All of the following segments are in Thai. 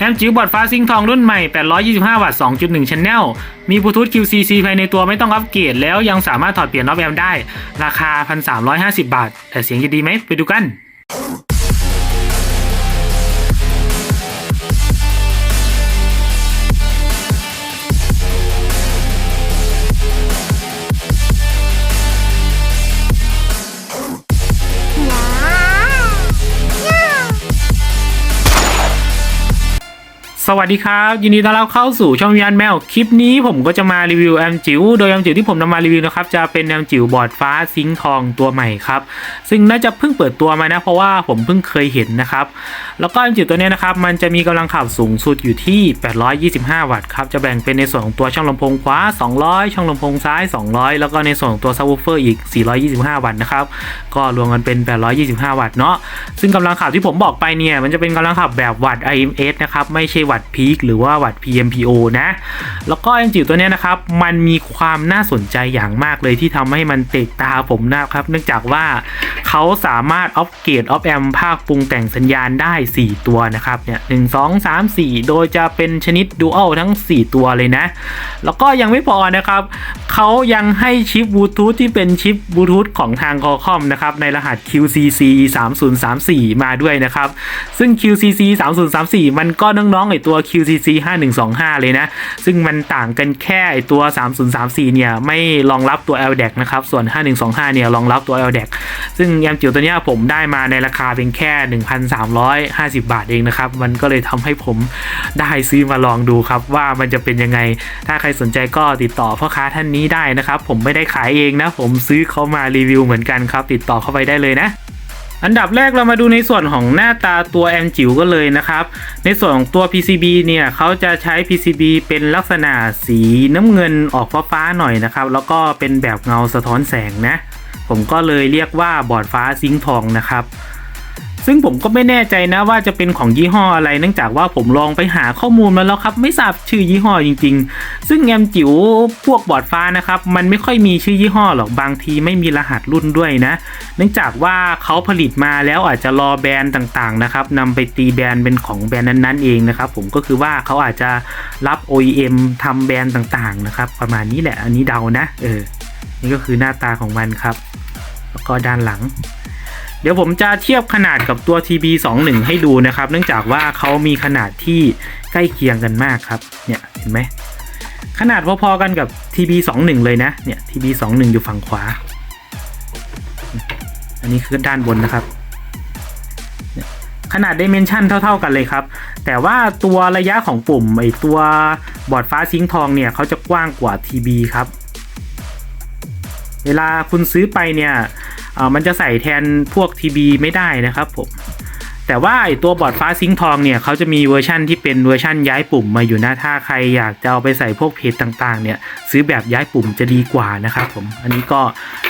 แอมจิ๋วบอร์ดฟ้าซิงค์ทองรุ่นใหม่825 วัตต์ 2.1 Channel มีบลูทูธ QCC ภายในตัวไม่ต้องอัปเกรดแล้วยังสามารถถอดเปลี่ยนน็อปแอมได้ราคา 1,350 บาทแต่เสียงจะดีไหมไปดูกันสวัสดีครับยินดีต้อนรับเข้าสู่ช่องวิญญาณแมวคลิปนี้ผมก็จะมารีวิวแอมจิ๋วโดยแอมจิ๋วที่ผมนำมารีวิวนะครับจะเป็นแอมจิ๋วบอร์ดฟ้าซิงค์ทองตัวใหม่ครับซึ่งน่าจะเพิ่งเปิดตัวมานะเพราะว่าผมเพิ่งเคยเห็นนะครับแล้วก็แอมจิ๋วตัวนี้นะครับมันจะมีกำลังขับสูงสุดอยู่ที่825 วัตต์ครับจะแบ่งเป็นในส่วนของตัวช่องลำโพงขวา200ช่องลำโพงซ้าย200แล้วก็ในส่วนของตัวซับวูฟเฟอร์อีก425 วัตต์นะครับก็รวมกันเป็น825 วัตต์เนาะซึ่งกำลังขับที่ผมบอกไปเนี่ยมันจะเป็นกำลังขับแบบวัตต์ IMS นะครับไม่ใช่วัตต์พีคหรือว่าวัตต์ PMPO นะแล้วก็แอมจิ๋วตัวนี้นะครับมันมีความน่าสนใจอย่างมากเลยที่ทำให้มันเตะตาผมนะครับเนื่องจากว่าเขาสามารถอัปเกรดออฟแอมภาคปรุงแต่งสัญญาณได้4ตัวนะครับเนี่ย1 2 3 4โดยจะเป็นชนิดดูอัลทั้ง4ตัวเลยนะแล้วก็ยังไม่พอนะครับเขายังให้ชิปบลูทูธที่เป็นชิปบลูทูธของทาง Qualcomm นะครับในรหัส QCC 3034มาด้วยนะครับซึ่ง QCC 3034มันก็น้องๆไอตัว QCC 5125เลยนะซึ่งมันต่างกันแค่ไอตัว3034เนี่ยไม่รองรับตัว LDAC นะครับส่วน5125เนี่ยรองรับตัว LDAC ซึ่งแอมจิ๋วตัวนี้ผมได้มาในราคาเป็นแค่ 1,350 บาทเองนะครับมันก็เลยทำให้ผมได้ซื้อมาลองดูครับว่ามันจะเป็นยังไงถ้าใครสนใจก็ติดต่อพ่อค้าท่านนี้ได้นะครับผมไม่ได้ขายเองนะผมซื้อเขามารีวิวเหมือนกันครับติดต่อเข้าไปได้เลยนะอันดับแรกเรามาดูในส่วนของหน้าตาตัวแอมจิ๋วก็เลยนะครับในส่วนของตัว PCB เนี่ยเขาจะใช้ PCB เป็นลักษณะสีน้ำเงินออกฟ้าๆหน่อยนะครับแล้วก็เป็นแบบเงาสะท้อนแสงนะผมก็เลยเรียกว่าบอร์ดฟ้าซิงค์ทองนะครับซึ่งผมก็ไม่แน่ใจนะว่าจะเป็นของยี่ห้ออะไรเนื่องจากว่าผมลองไปหาข้อมูลมาแล้วครับไม่ทราบชื่อยี่ห้อจริงๆซึ่งแอมจิ๋วพวกบอร์ดฟ้านะครับมันไม่ค่อยมีชื่อยี่ห้อหรอกบางทีไม่มีรหัสรุ่นด้วยนะเนื่องจากว่าเขาผลิตมาแล้วอาจจะรอแบรนด์ต่างๆนะครับนำไปตีแบรนด์เป็นของแบรนด์นั้นๆเองนะครับผมก็คือว่าเขาอาจจะรับ OEM ทำแบรนด์ต่างๆนะครับประมาณนี้แหละอันนี้เดานะนี่ก็คือหน้าตาของมันครับแล้วก็ด้านหลังเดี๋ยวผมจะเทียบขนาดกับตัว TB21 ให้ดูนะครับเนื่องจากว่าเขามีขนาดที่ใกล้เคียงกันมากครับเนี่ยเห็นไหมขนาดพอๆกันกับ TB21 เลยนะเนี่ย TB21 อยู่ฝั่งขวาอันนี้คือด้านบนนะครับขนาด Dimension เท่าๆกันเลยครับแต่ว่าตัวระยะของปุ่มไอตัวบอร์ดฟ้าซิงค์ทองเนี่ยเขาจะกว้างกว่า TB ครับเวลาคุณซื้อไปเนี่ยมันจะใส่แทนพวก TB ไม่ได้นะครับผมแต่ว่าไอตัวบอร์ดฟ้าซิงค์ทองเนี่ยเขาจะมีเวอร์ชันที่เป็นเวอร์ชันย้ายปุ่มมาอยู่นะถ้าใครอยากจะเอาไปใส่พวกเพจต่างๆเนี่ยซื้อแบบย้ายปุ่มจะดีกว่านะครับผมอันนี้ก็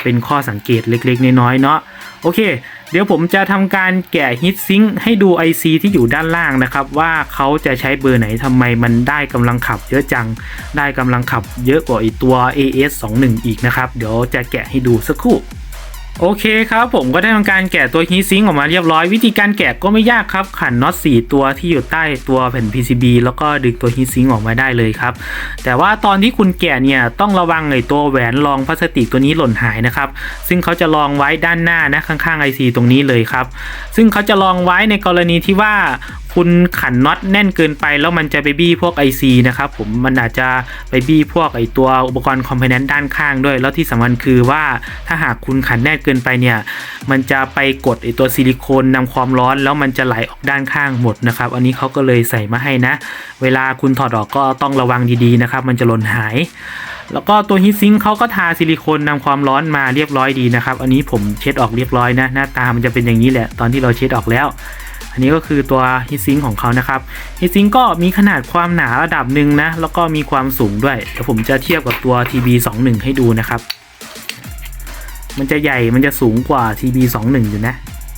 เป็นข้อสังเกตเล็กๆน้อยๆเนาะโอเคเดี๋ยวผมจะทำการแกะฮีทซิงค์ให้ดู IC ที่อยู่ด้านล่างนะครับว่าเขาจะใช้เบอร์ไหนทำไมมันได้กำลังขับเยอะจังได้กำลังขับเยอะกว่าไอตัว AS21 อีกนะครับเดี๋ยวจะแกะให้ดูสักครู่โอเคครับผมก็ได้ทำการแกะตัวฮีทซิงค์ออกมาเรียบร้อยวิธีการแกะก็ไม่ยากครับขันน็อต4ตัวที่อยู่ใต้ตัวแผ่น PCB แล้วก็ดึงตัวฮีทซิงค์ออกมาได้เลยครับแต่ว่าตอนที่คุณแกะเนี่ยต้องระวังไอ้ตัวแหวนรองพลาสติกตัวนี้หล่นหายนะครับซึ่งเขาจะรองไว้ด้านหน้านะข้างๆ IC ตรงนี้เลยครับซึ่งเขาจะรองไว้ในกรณีที่ว่าคุณขันน็อตแน่นเกินไปแล้วมันจะไปบี้พวก IC นะครับผมมันอาจจะไปบี้พวกไอตัวอุปกรณ์คอมโพเนนต์ด้านข้างด้วยแล้วที่สำคัญคือว่าถ้าหากคุณขันแน่นเกินไปเนี่ยมันจะไปกดไอตัวซิลิโคนนำความร้อนแล้วมันจะไหลออกด้านข้างหมดนะครับอันนี้เขาก็เลยใส่มาให้นะเวลาคุณถอดออกก็ต้องระวังดีๆนะครับมันจะหล่นหายแล้วก็ตัวฮีทซิงค์เขาก็ทาซิลิโคนนำความร้อนมาเรียบร้อยดีนะครับอันนี้ผมเช็ดออกเรียบร้อยนะหน้าตามันจะเป็นอย่างนี้แหละตอนที่เราเช็ดออกแล้วอันนี้ก็คือตัวฮีทซิงค์ของเขานะครับฮีทซิงค์ก็มีขนาดความหนาระดับหนึ่งนะแล้วก็มีความสูงด้วยเดี๋ยวผมจะเทียบกับตัว TB21 ให้ดูนะครับมันจะใหญ่มันจะสูงกว่า TB21 อยู่นะ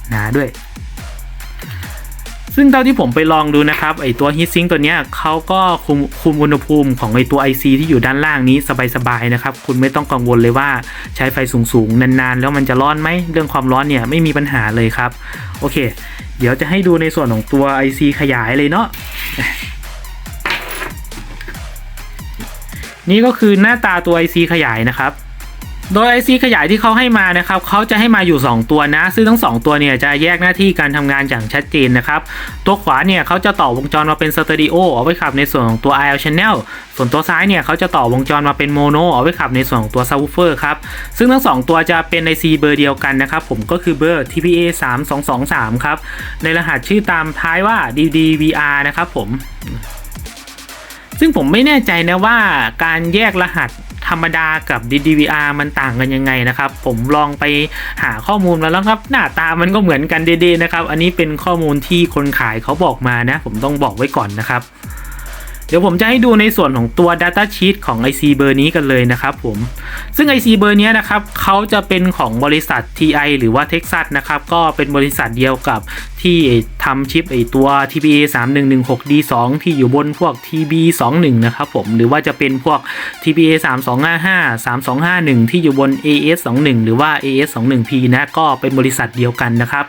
หนาด้วย ซึ่งเท่าที่ผมไปลองดูนะครับไอตัว heatsink ตัวเนี้ยเขาก็คุมอุณหภูมิของไอตัว IC ที่อยู่ด้านล่างนี้สบายๆนะครับคุณไม่ต้องกังวลเลยว่าใช้ไฟสูงๆนานๆแล้วมันจะร้อนไหมเรื่องความร้อนเนี่ยไม่มีปัญหาเลยครับโอเคเดี๋ยวจะให้ดูในส่วนของตัว IC ขยายเลยเนาะนี่ก็คือหน้าตาตัว IC ขยายนะครับโดย IC ขยายที่เขาให้มานะครับเขาจะให้มาอยู่2ตัวนะซึ่งทั้ง2ตัวเนี่ยจะแยกหน้าที่การทำงานอย่างชัดเจนนะครับตัวขวาเนี่ยเขาจะต่อวงจรมาเป็นสเตอริโอเอาไว้ขับในส่วนของตัว IL channel ส่วนตัวซ้ายเนี่ยเขาจะต่อวงจรมาเป็นโมโนเอาไว้ขับในส่วนของตัว subwoofer ครับซึ่งทั้ง2ตัวจะเป็น IC เบอร์เดียวกันนะครับผมก็คือเบอร์ TPA 3223ครับในรหัสชื่อตามท้ายว่า DDVR นะครับผมซึ่งผมไม่แน่ใจนะว่าการแยกรหัสธรรมดากับ DDVR มันต่างกันยังไงนะครับผมลองไปหาข้อมูลมาแล้วครับหน้าตามันก็เหมือนกันเด้ๆนะครับอันนี้เป็นข้อมูลที่คนขายเขาบอกมานะผมต้องบอกไว้ก่อนนะครับเดี๋ยวผมจะให้ดูในส่วนของตัว Data Sheet ของ IC เบอร์นี้กันเลยนะครับผมซึ่ง IC เบอร์นี้นะครับเขาจะเป็นของบริษัท TI หรือว่า Texas นะครับก็เป็นบริษัทเดียวกับที่ทำชิปตัว TPA 3116D2 ที่อยู่บนพวก TB21 นะครับผมหรือว่าจะเป็นพวก TPA 3255 3251ที่อยู่บน AS21 หรือว่า AS21P นะก็เป็นบริษัทเดียวกันนะครับ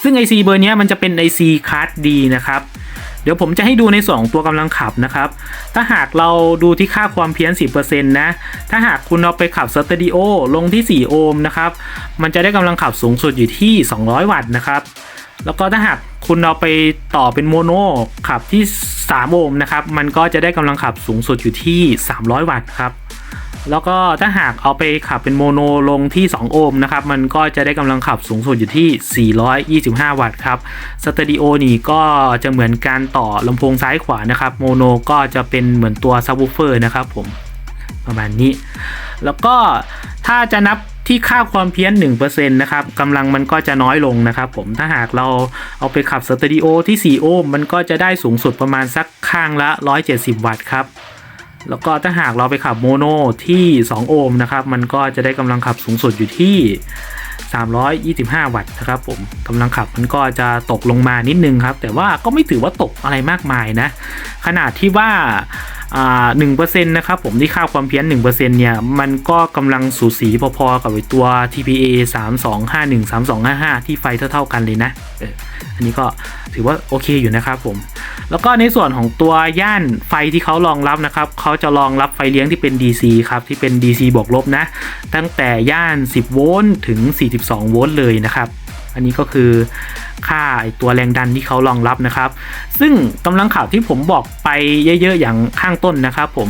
ซึ่ง IC เบอร์นี้มันจะเป็น IC Card D นะครับเดี๋ยวผมจะให้ดูในส่วนของตัวกำลังขับนะครับถ้าหากเราดูที่ค่าความเพี้ยน 10% นะถ้าหากคุณเอาไปขับสเตอริโอลงที่4โอห์มนะครับมันจะได้กำลังขับสูงสุดอยู่ที่200วัตต์นะครับแล้วก็ถ้าหากคุณเอาไปต่อเป็นโมโนขับที่3โอห์มนะครับมันก็จะได้กำลังขับสูงสุดอยู่ที่300วัตต์ครับแล้วก็ถ้าหากเอาไปขับเป็นโมโนลงที่2โอห์มนะครับมันก็จะได้กำลังขับสูงสุดอยู่ที่425วัตต์ครับสเตอริโอนี่ก็จะเหมือนการต่อลำโพงซ้ายขวานะครับโมโนก็จะเป็นเหมือนตัวซับวูฟเฟอร์นะครับผมประมาณนี้แล้วก็ถ้าจะนับที่ค่าความเพี้ยน 1% นะครับกำลังมันก็จะน้อยลงนะครับผมถ้าหากเราเอาไปขับสเตอริโอที่4โอห์มมันก็จะได้สูงสุดประมาณสักข้างละ170วัตต์ครับแล้วก็ถ้าหากเราไปขับโมโนที่2โอห์มนะครับมันก็จะได้กำลังขับสูงสุดอยู่ที่325วัตต์นะครับผมกำลังขับมันก็จะตกลงมานิดนึงครับแต่ว่าก็ไม่ถือว่าตกอะไรมากมายนะขนาดที่ว่า1% นะครับผมที่ค่าความเพี้ยน 1% เนี่ยมันก็กำลังสูสีพอๆกับตัว TPA 3251 3255ที่ไฟเท่าๆกันเลยนะอันนี้ก็ถือว่าโอเคอยู่นะครับผมแล้วก็ในส่วนของตัวย่านไฟที่เขารองรับนะครับเขาจะรองรับไฟเลี้ยงที่เป็น DC ครับที่เป็น DC บวกลบนะตั้งแต่ย่าน10โวลต์ถึง42โวลต์เลยนะครับอันนี้ก็คือค่าตัวแรงดันที่เขารองรับนะครับซึ่งกำลังขับที่ผมบอกไปเยอะๆอย่างข้างต้นนะครับผม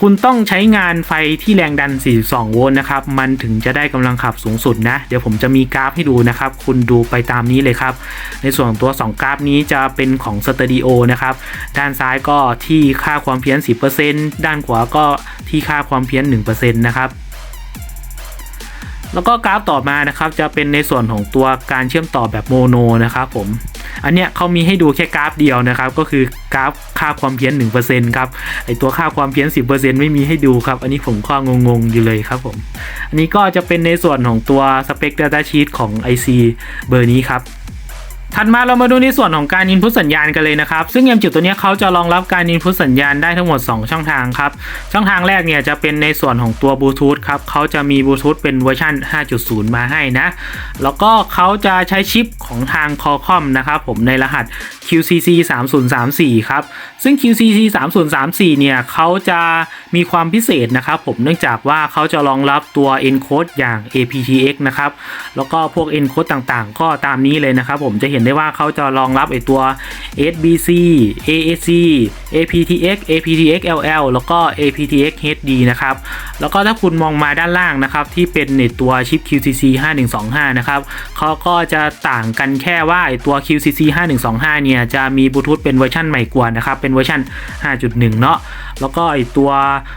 คุณต้องใช้งานไฟที่แรงดัน42โวลต์นะครับมันถึงจะได้กำลังขับสูงสุดนะเดี๋ยวผมจะมีกราฟให้ดูนะครับคุณดูไปตามนี้เลยครับในส่วนของตัว2กราฟนี้จะเป็นของสเตอริโอนะครับด้านซ้ายก็ที่ค่าความเพี้ยน 10% ด้านขวาก็ที่ค่าความเพี้ยน 1% นะครับแล้วก็กราฟต่อมานะครับจะเป็นในส่วนของตัวการเชื่อมต่อแบบโมโนนะครับผมอันเนี้ยเขามีให้ดูแค่กราฟเดียวนะครับก็คือกราฟค่าความเพี้ยน 1% ครับไอตัวค่าความเพี้ยน 10% ไม่มีให้ดูครับอันนี้ผมก็งงๆอยู่เลยครับผมอันนี้ก็จะเป็นในส่วนของตัวสเปค Data Sheet ของ IC เบอร์นี้ครับถัดมาเรามาดูในส่วนของการ input สัญญาณกันเลยนะครับซึ่ง M จุดตัวนี้เขาจะรองรับการ input สัญญาณได้ทั้งหมด2ช่องทางครับช่องทางแรกเนี่ยจะเป็นในส่วนของตัว Bluetooth ครับเขาจะมี Bluetooth เป็นเวอร์ชัน 5.0 มาให้นะแล้วก็เขาจะใช้ชิปของทาง Qualcomm นะครับผมในรหัส QCC 3034ครับซึ่ง QCC 3034เนี่ยเขาจะมีความพิเศษนะครับผมเนื่องจากว่าเขาจะรองรับตัว encode อย่าง aptX นะครับแล้วก็พวก encode ต่างๆก็ตามนี้เลยนะครับผมจะเห็นได้ว่าเขาจะรองรับตัว SBC AAC aptX aptX LL แล้วก็ aptX HD นะครับแล้วก็ถ้าคุณมองมาด้านล่างนะครับที่เป็นตัวชิป QCC 5125นะครับเขาก็จะต่างกันแค่ว่าตัว QCC 5125เนี่ยจะมีบลูทูธเป็นเวอร์ชันใหม่กว่านะครับเป็นเวอร์ชัน 5.1 เนาะแล้วก็ตัว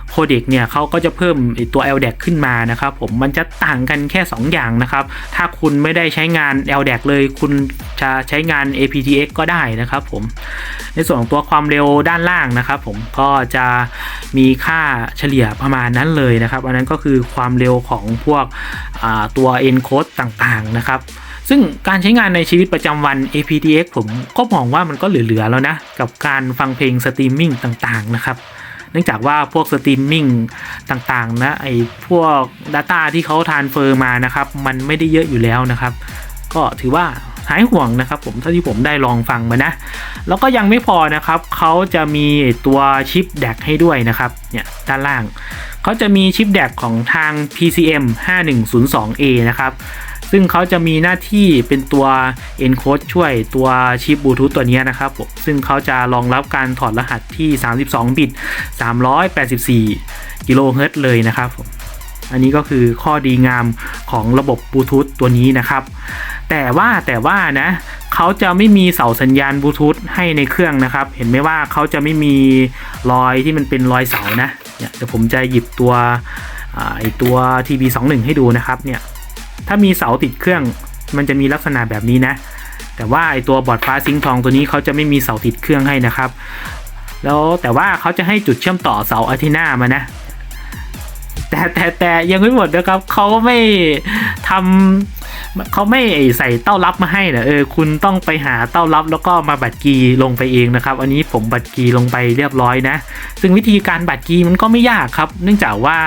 โคเด็กเนี่ยเขาก็จะเพิ่มตัว LDAC ขึ้นมานะครับผมมันจะต่างกันแค่2อย่างนะครับถ้าคุณไม่ได้ใช้งาน LDAC เลยคุณจะใช้งาน aptX ก็ได้นะครับผมในส่วนของตัวความเร็วด้านล่างนะครับผมก็จะมีค่าเฉลี่ยประมาณนั้นเลยนะครับอันนั้นก็คือความเร็วของพวกตัว encode ต่างๆนะครับ ซึ่งการใช้งานในชีวิตประจำวัน aptX ผมก็มองว่ามันก็เหลือๆแล้วนะกับการฟังเพลงสตรีมมิ่งต่างๆนะครับเนื่องจากว่าพวกสตรีมมิ่งต่างๆนะไอพวก Data ที่เขาทรานสเฟอร์มานะครับมันไม่ได้เยอะอยู่แล้วนะครับก็ถือว่าหายห่วงนะครับผมเท่าที่ผมได้ลองฟังมานะแล้วก็ยังไม่พอนะครับเขาจะมีตัวชิป DAC ให้ด้วยนะครับเนี่ยด้านล่างเขาจะมีชิป DAC ของทาง PCM 5102A นะครับซึ่งเขาจะมีหน้าที่เป็นตัว encode ช่วยตัวชิปบลูทูธตัวนี้นะครับผมซึ่งเขาจะรองรับการถอดรหัสที่32บิต384กิโลเฮิรตซ์เลยนะครับผมอันนี้ก็คือข้อดีงามของระบบบลูทูธตัวนี้นะครับแต่ว่านะเขาจะไม่มีเสาสัญญาณบลูทูธให้ในเครื่องนะครับเห็นไหมว่าเขาจะไม่มีรอยที่มันเป็นรอยเสานะเนี่ยเดี๋ยวผมจะหยิบตัวTB21 ให้ดูนะครับเนี่ยถ้ามีเสาติดเครื่องมันจะมีลักษณะแบบนี้นะแต่ว่าไอตัวบอร์ดฟ้าซิงค์ทองตัวนี้เขาจะไม่มีเสาติดเครื่องให้นะครับแล้วแต่ว่าเขาจะให้จุดเชื่อมต่อเสาอะเทน่ามานะแต่ยังไม่หมดนะครับเขาไม่ใส่เต้ารับมาให้นะคุณต้องไปหาเต้ารับแล้วก็มาบัดกีลงไปเองนะครับอันนี้ผมบัดกีลงไปเรียบร้อยนะซึ่งวิธีการบัดกีมันก็ไม่ยากครับเนื่องจากว่า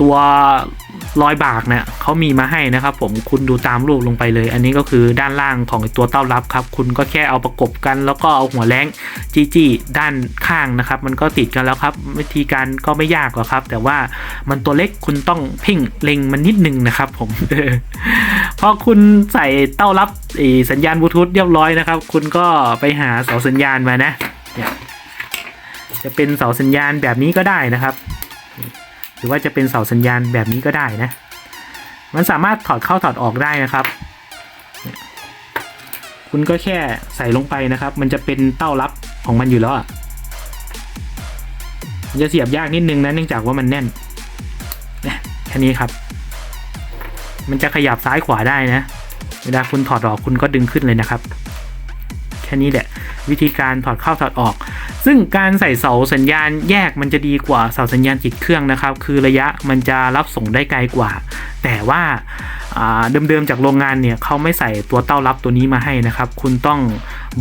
ตัวรอยบากเนี่ยเขามีมาให้นะครับผมคุณดูตามรูปลงไปเลยอันนี้ก็คือด้านล่างของตัวเต้ารับครับคุณก็แค่เอาประกบกันแล้วก็เอาหัวแรงจี้ด้านข้างนะครับมันก็ติดกันแล้วครับวิธีการก็ไม่ยากหรอกครับแต่ว่ามันตัวเล็กคุณต้องเพ่งเล็งมันนิดนึงนะครับผมพอคุณใส่เต้ารับสัญญาณบลูทูธเรียบร้อยนะครับคุณก็ไปหาเสาสัญญาณมานะจะเป็นเสาสัญญาณแบบนี้ก็ได้นะครับหรือว่าจะเป็นเสาสัญญาณแบบนี้ก็ได้นะมันสามารถถอดเข้าถอดออกได้นะครับคุณก็แค่ใส่ลงไปนะครับมันจะเป็นเต้ารับของมันอยู่แล้วมันจะเสียบยากนิดนึงนะเนื่องจากว่ามันแน่นแค่นี้ครับมันจะขยับซ้ายขวาได้นะเวลาคุณถอดออกคุณก็ดึงขึ้นเลยนะครับแค่นี้แหละวิธีการถอดเข้าถอดออกซึ่งการใส่เสาสัญญาณแยกมันจะดีกว่าเสาสัญญาณติดเครื่องนะครับคือระยะมันจะรับส่งได้ไกลกว่าแต่ว่าเดิมๆจากโรงงานเนี่ยเขาไม่ใส่ตัวเต้ารับตัวนี้มาให้นะครับคุณต้อง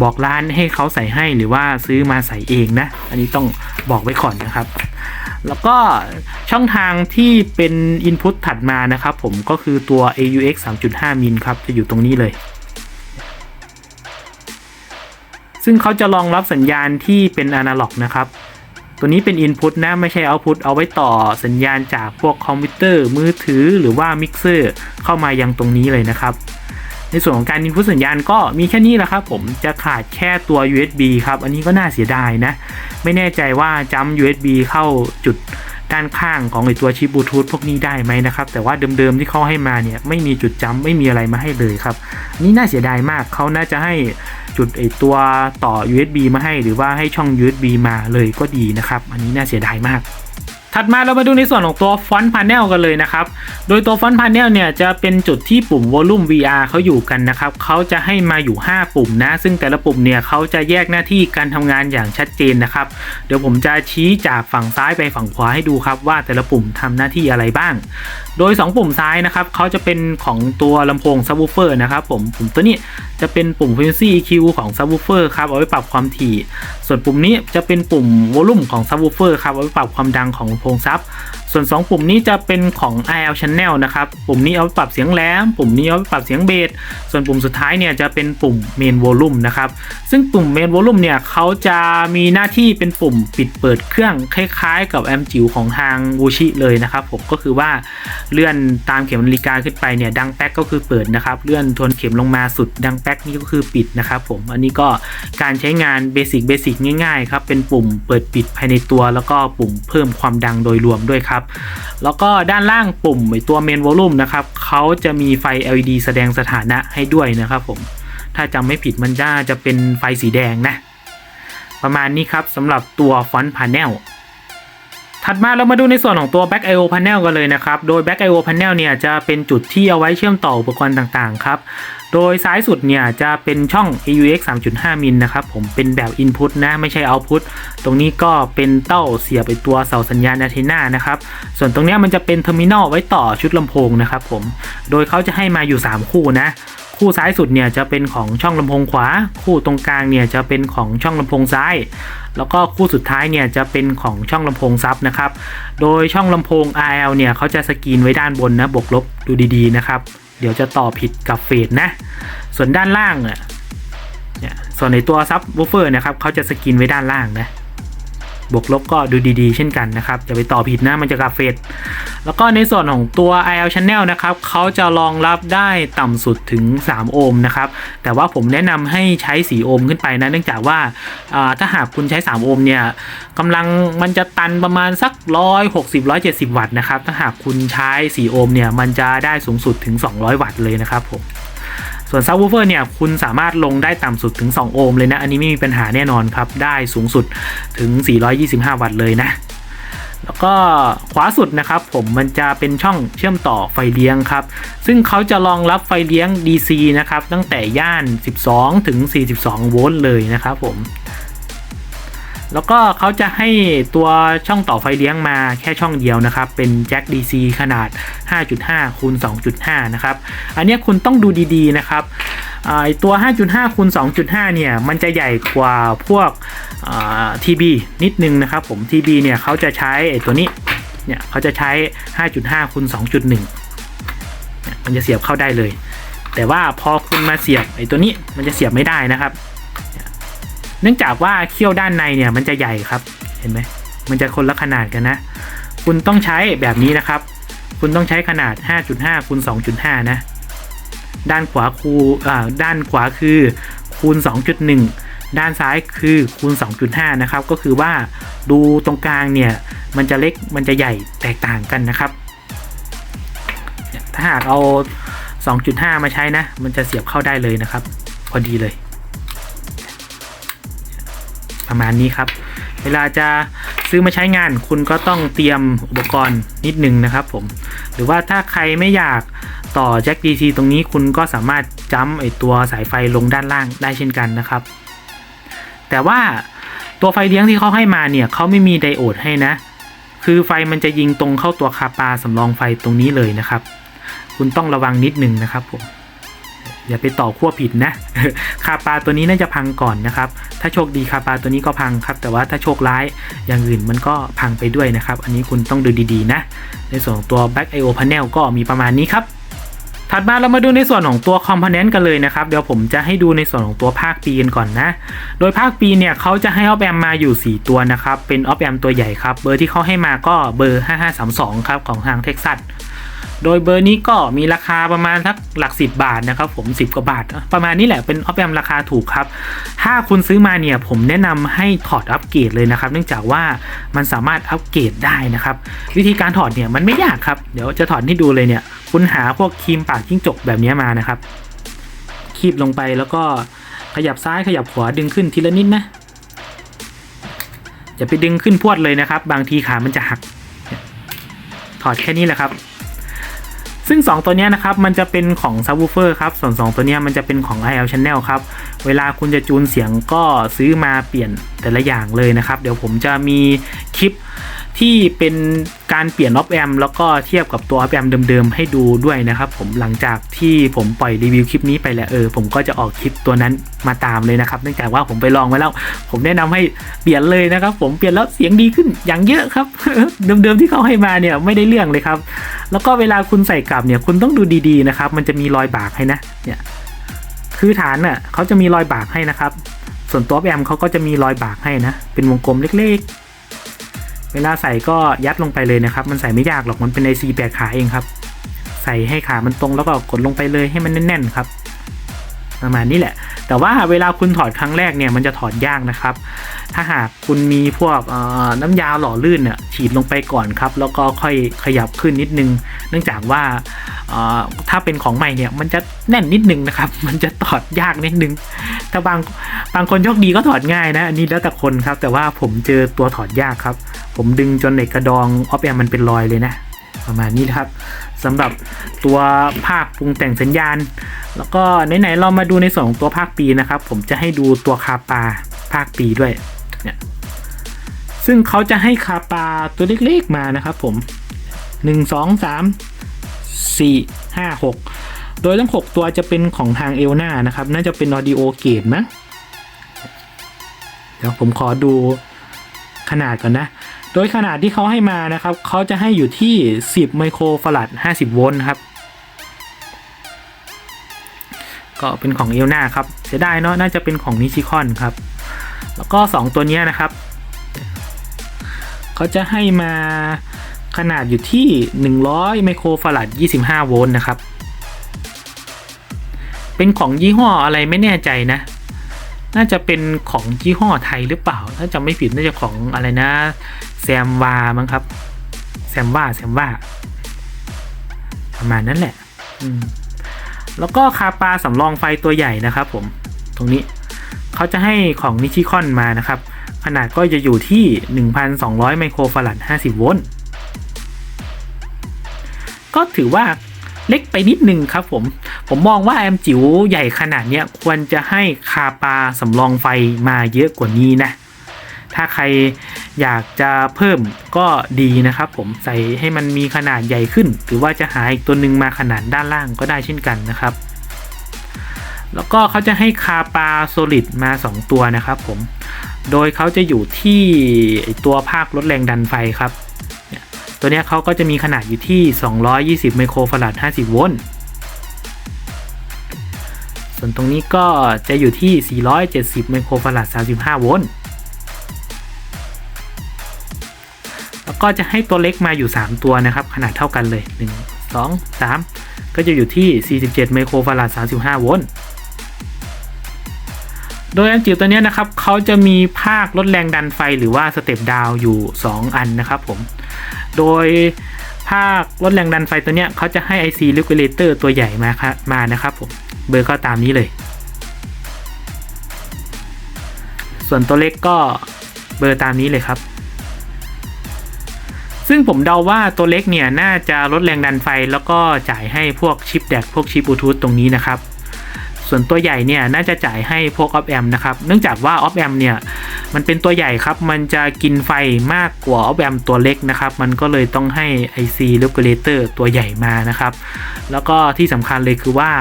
บอกร้านให้เขาใส่ให้หรือว่าซื้อมาใส่เองนะอันนี้ต้องบอกไว้ก่อนนะครับแล้วก็ช่องทางที่เป็น Input ถัดมานะครับผมก็คือตัว AUX 3.5 มิลครับจะอยู่ตรงนี้เลยซึ่งเขาจะรองรับสัญญาณที่เป็นอนาล็อกนะครับตัวนี้เป็น Input นะไม่ใช่ Output เอาไว้ต่อสัญญาณจากพวกคอมพิวเตอร์มือถือหรือว่ามิกเซอร์เข้ามายังตรงนี้เลยนะครับในส่วนของการ Input สัญญาณก็มีแค่นี้แหละครับผมจะขาดแค่ตัว USB ครับอันนี้ก็น่าเสียดายนะไม่แน่ใจว่าจัมป์ USB เข้าจุดด้านข้างของไอตัวชิปบลูทูธพวกนี้ได้ไหมนะครับแต่ว่าเดิมๆที่เขาให้มาเนี่ยไม่มีจุดจัมป์ไม่มีอะไรมาให้เลยครับนี่น่าเสียดายมากเขาน่าจะให้จุดไอตัวต่อ USB มาให้หรือว่าให้ช่อง USB มาเลยก็ดีนะครับอันนี้น่าเสียดายมากถัดมาเรามาดูในส่วนของตัวฟอนต์พาเนลกันเลยนะครับโดยตัวฟอนต์พาเนลเนี่ยจะเป็นจุดที่ปุ่ม Volume VR เขาอยู่กันนะครับเขาจะให้มาอยู่5ปุ่มนะซึ่งแต่ละปุ่มเนี่ยเขาจะแยกหน้าที่การทำงานอย่างชัดเจนนะครับเดี๋ยวผมจะชี้จากฝั่งซ้ายไปฝั่งขวาให้ดูครับว่าแต่ละปุ่มทำหน้าที่อะไรบ้างโดย2ปุ่มซ้ายนะครับเขาจะเป็นของตัวลำโพงซับวูฟเฟอร์นะครับปุ่มตัวนี้จะเป็นปุ่ม Frequency EQ ของซับวูฟเฟอร์ครับเอาไว้ปรับความถี่ส่วนปุ่มนี้จะเป็นปุ่ม Volume ของซับวูฟเฟอร์ครับเอาไว้ปรับความดังของลำโพงซับส่วน2ปุ่มนี้จะเป็นของ IL Channel นะครับปุ่มนี้เอาไว้ปรับเสียงแหลมปุ่มนี้เอาไว้ปรับเสียงเบสส่วนปุ่มสุดท้ายเนี่ยจะเป็นปุ่ม Main Volume นะครับซึ่งปุ่ม Main Volume เนี่ยเขาจะมีหน้าที่เป็นปุ่มปิดเปิดเครื่องคล้ายๆกับแอมป์จิ๋วของทางวูชิเลยนะครับผมก็คือว่าเลื่อนตามเข็มนาฬิกาขึ้นไปเนี่ยดังแป๊กก็คือเปิดนะครับเลื่อนทวนเข็มลงมาสุดดังแป๊กนี่ก็คือปิดนะครับผมอันนี้ก็การใช้งานเบสิกง่ายๆครับเป็นปุ่มเปิดปิดภายในตัวแล้วก็ปุ่มเพิ่มความดังโดยรวมด้วยครับแล้วก็ด้านล่างปุ่มตัว Main Volume นะครับเขาจะมีไฟ LED แสดงสถานะให้ด้วยนะครับผมถ้าจำไม่ผิดมันจะเป็นไฟสีแดงนะประมาณนี้ครับสำหรับตัว Front Panelถัดมาเรามาดูในส่วนของตัว Back I/O Panel กันเลยนะครับโดย Back I/O Panel เนี่ยจะเป็นจุดที่เอาไว้เชื่อมต่ออุปกรณ์ต่างๆครับโดยซ้ายสุดเนี่ยจะเป็นช่อง AUX 3.5 มิลนะครับผมเป็นแบบ Input นะไม่ใช่ Output ตรงนี้ก็เป็นเต้าเสียบไปตัวเสาสัญญาณแอนเทนานะครับส่วนตรงนี้มันจะเป็นเทอร์มินอลไว้ต่อชุดลำโพงนะครับผมโดยเขาจะให้มาอยู่3คู่นะ คู่ซ้ายสุดเนี่ยจะเป็นของช่องลำโพงขวาคู่ตรงกลางเนี่ยจะเป็นของช่องลำโพงซ้ายแล้วก็คู่สุดท้ายเนี่ยจะเป็นของช่องลำโพงซับนะครับโดยช่องลำโพง RL เนี่ยเขาจะสกรีนไว้ด้านบนนะบวกลบดูดีๆนะครับเดี๋ยวจะต่อผิดกับเฟสนะส่วนด้านล่างเนี่ยส่วนในตัวซับวูฟเฟอร์นะครับเขาจะสกรีนไว้ด้านล่างนะบวกลบก็ดูดีๆเช่นกันนะครับจะไปต่อผิดนะมันจะกับเฟสแล้วก็ในส่วนของตัว IL Channel นะครับเขาจะรองรับได้ต่ำสุดถึง3โอห์มนะครับแต่ว่าผมแนะนำให้ใช้4โอห์มขึ้นไปนะเนื่องจากว่าถ้าหากคุณใช้3โอห์มเนี่ยกำลังมันจะตันประมาณสัก160-170 วัตต์นะครับถ้าหากคุณใช้4โอห์มเนี่ยมันจะได้สูงสุดถึง200 วัตต์เลยนะครับผมส่วนซับวูฟเฟอร์เนี่ยคุณสามารถลงได้ต่ำสุดถึง2โอห์มเลยนะอันนี้ไม่มีปัญหาแน่นอนครับได้สูงสุดถึง425 วัตต์เลยนะแล้วก็ขวาสุดนะครับผมมันจะเป็นช่องเชื่อมต่อไฟเลี้ยงครับซึ่งเขาจะรองรับไฟเลี้ยง DC นะครับตั้งแต่ย่าน12ถึง42โวลต์เลยนะครับผมแล้วก็เขาจะให้ตัวช่องต่อไฟเลี้ยงมาแค่ช่องเดียวนะครับเป็นแจ็ค DC ขนาด 5.5 คูณ 2.5 นะครับอันนี้คุณต้องดูดีๆนะครับตัว 5.5 คูณ 2.5 เนี่ยมันจะใหญ่กว่าพวกTB นิดนึงนะครับผม TB เนี่ยเขาจะใช้ตัวนี้เนี่ยเขาจะใช้ 5.5 คูณ 2.1 เนี่ยมันจะเสียบเข้าได้เลยแต่ว่าพอคุณมาเสียบตัวนี้มันจะเสียบไม่ได้นะครับเนื่องจากว่าเขี้ยวด้านในเนี่ยมันจะใหญ่ครับเห็นไหมมันจะคนละขนาดกันนะคุณต้องใช้แบบนี้นะครับคุณต้องใช้ขนาด 5.5 คูณ 2.5 นะด้านขวาด้านขวาคือคูณ 2.1 ด้านซ้ายคือคูณ 2.5 นะครับก็คือว่าดูตรงกลางเนี่ยมันจะเล็กมันจะใหญ่แตกต่างกันนะครับถ้าหากเอา 2.5 มาใช้นะมันจะเสียบเข้าได้เลยนะครับพอดีเลยประมาณนี้ครับเวลาจะซื้อมาใช้งานคุณก็ต้องเตรียมอุปกรณ์นิดนึงนะครับผมหรือว่าถ้าใครไม่อยากต่อแจ็ค DC ตรงนี้คุณก็สามารถจัมป์ตัวสายไฟลงด้านล่างได้เช่นกันนะครับแต่ว่าตัวไฟเลี้ยงที่เขาให้มาเนี่ยเขาไม่มีไดโอดให้นะคือไฟมันจะยิงตรงเข้าตัวคาปาสำรองไฟตรงนี้เลยนะครับคุณต้องระวังนิดนึงนะครับผมอย่าไปต่อขั้วผิดนะ คาปาตัวนี้น่าจะพังก่อนนะครับถ้าโชคดีคาปาตัวนี้ก็พังครับแต่ว่าถ้าโชคร้ายอย่างอื่นมันก็พังไปด้วยนะครับอันนี้คุณต้องดูดีๆนะในส่วนของตัว Back I/O Panel ก็มีประมาณนี้ครับถัดมาเรามาดูในส่วนของตัว Component กันเลยนะครับเดี๋ยวผมจะให้ดูในส่วนของตัวภาคปีกันก่อนนะโดยภาคปีเนี่ยเขาจะให้ออฟแอมมาอยู่4ตัวนะครับเป็นออฟแอมตัวใหญ่ครับเบอร์ที่เขาให้มาก็เบอร์5532ครับของทางเท็กซัสโดยเบอร์นี้ก็มีราคาประมาณสักหลัก10 บาทนะครับผม10 กว่าบาทประมาณนี้แหละเป็นออฟแอมราคาถูกครับถ้าคุณซื้อมาเนี่ยผมแนะนำให้ถอดอัปเกรดเลยนะครับเนื่องจากว่ามันสามารถอัปเกรดได้นะครับวิธีการถอดเนี่ยมันไม่ยากครับเดี๋ยวจะถอดให้ดูเลยเนี่ยคุณหาพวกครีมปากจิ้งจกแบบนี้มานะครับคีบลงไปแล้วก็ขยับซ้ายขยับขวาดึงขึ้นทีละนิดนะอย่าไปดึงขึ้นพรวดเลยนะครับบางทีขามันจะหักถอดแค่นี้แหละครับซึ่ง2ตัวนี้นะครับมันจะเป็นของ Subwoofer ครับส่วน2ตัวนี้มันจะเป็นของ IL Channel ครับเวลาคุณจะจูนเสียงก็ซื้อมาเปลี่ยนแต่ละอย่างเลยนะครับเดี๋ยวผมจะมีคลิปที่เป็นการเปลี่ยนออฟแอมแล้วก็เทียบกับตัวออฟแอมเดิมๆให้ดูด้วยนะครับผมหลังจากที่ผมปล่อยรีวิวคลิปนี้ไปแล้วผมก็จะออกคลิปตัวนั้นมาตามเลยนะครับเนื่องจากว่าผมไปลองมาแล้วผมแนะนำให้เปลี่ยนเลยนะครับผมเปลี่ยนแล้วเสียงดีขึ้นอย่างเยอะครับ เดิมๆที่เขาให้มาเนี่ยไม่ได้เรื่องเลยครับแล้วก็เวลาคุณใส่กลับเนี่ยคุณต้องดูดีๆนะครับมันจะมีรอยบากให้นะเนี่ยคือฐานน่ะเขาจะมีรอยบากให้นะครับส่วนตัวแอมเขาก็จะมีรอยบากให้นะเป็นวงกลมเล็กๆเวลาใส่ก็ยัดลงไปเลยนะครับมันใส่ไม่ยากหรอกมันเป็น IC 8 ขาเองครับใส่ให้ขามันตรงแล้วก็กดลงไปเลยให้มันแน่นๆครับประมาณนี้แหละแต่ว่าเวลาคุณถอดครั้งแรกเนี่ยมันจะถอดยากนะครับถ้าหากคุณมีพวกน้ำยาหล่อลื่นเนี่ยฉีดลงไปก่อนครับแล้วก็ค่อยขยับขึ้นนิดนึงเนื่องจากว่าถ้าเป็นของใหม่เนี่ยมันจะแน่นนิดนึงนะครับมันจะถอดยากนิดนึงถ้าบางคนโชคดีก็ถอดง่ายนะอันนี้แล้วแต่คนครับแต่ว่าผมเจอตัวถอดยากครับผมดึงจนเหล็กกระดองออฟแอมมันเป็นรอยเลยนะประมาณนี้ครับสำหรับตัวภาคปรุงแต่งสัญญาณแล้วก็ไหนๆเรามาดูในส่วนของตัวภาคปีนะครับผมจะให้ดูตัวคาปาภาคปีด้วยเนี่ยซึ่งเขาจะให้คาปาตัวเล็กๆมานะครับผม1 2 3 4 5 6 โดยทั้ง6ตัวจะเป็นของทางเอลนานะครับน่าจะเป็น Audio Gate มั้งเดี๋ยวผมขอดูขนาดก่อนนะโดยขนาดที่เขาให้มานะครับเขาจะให้อยู่ที่10ไมโครฟาราด50โวลต์ครับก็เป็นของเอลนาครับเสียดายเนาะน่าจะเป็นของนิชิคอนครับแล้วก็2ตัวนี้นะครับเขาจะให้มาขนาดอยู่ที่100ไมโครฟาราด25โวลต์นะครับเป็นของยี่ห้ออะไรไม่แน่ใจนะน่าจะเป็นของยี่ห้อไทยหรือเปล่าถ้าจำไม่ผิดน่าจะของอะไรนะแซมวามั้งครับแซมวาประมาณนั้นแหละแล้วก็คาปาสำรองไฟตัวใหญ่นะครับผมตรงนี้เขาจะให้ของนิชิคอนมานะครับขนาดก็จะอยู่ที่ 1,200 ไมโครฟาราด50โวลต์ก็ถือว่าเล็กไปนิดนึงครับผมมองว่าแอมจิ๋วใหญ่ขนาดนี้ควรจะให้คาปาสำรองไฟมาเยอะกว่านี้นะถ้าใครอยากจะเพิ่มก็ดีนะครับผมใส่ให้มันมีขนาดใหญ่ขึ้นหรือว่าจะหาอีกตัวหนึ่งมาขนาดด้านล่างก็ได้เช่นกันนะครับแล้วก็เขาจะให้คาปาโซลิดมา2ตัวนะครับผมโดยเขาจะอยู่ที่ตัวภาคลดแรงดันไฟครับตัวนี้เขาก็จะมีขนาดอยู่ที่220ไมโครฟาราด50โวลต์ส่วนตรงนี้ก็จะอยู่ที่470ไมโครฟาราด35โวลต์แล้วก็จะให้ตัวเล็กมาอยู่3ตัวนะครับขนาดเท่ากันเลย1 2 3ก็จะอยู่ที่47ไมโครฟาราด35โวลต์โดยแอมจิ๋วตัวนี้นะครับเขาจะมีภาคลดแรงดันไฟหรือว่าสเต็ปดาวอยู่2อันนะครับผมโดยภาคลดแรงดันไฟตัวเนี้ยเขาจะให้ IC Regulator ตัวใหญ่มานะครับผมเบอร์ก็ตามนี้เลยส่วนตัวเล็กก็เบอร์ตามนี้เลยครับซึ่งผมเดาว่าตัวเล็กเนี่ยน่าจะลดแรงดันไฟแล้วก็จ่ายให้พวกชิปแดกพวกชิปบลูทูธตรงนี้นะครับส่วนตัวใหญ่เนี่ยน่าจะจ่ายให้พวกออฟแอมนะครับเนื่องจากว่าออฟแอมเนี่ยมันเป็นตัวใหญ่ครับมันจะกินไฟมากกว่าออฟแอมตัวเล็กนะครับมันก็เลยต้องให้ IC Regulator ตัวใหญ่มานะครับแล้วก็ที่สำคัญเลยคือว่า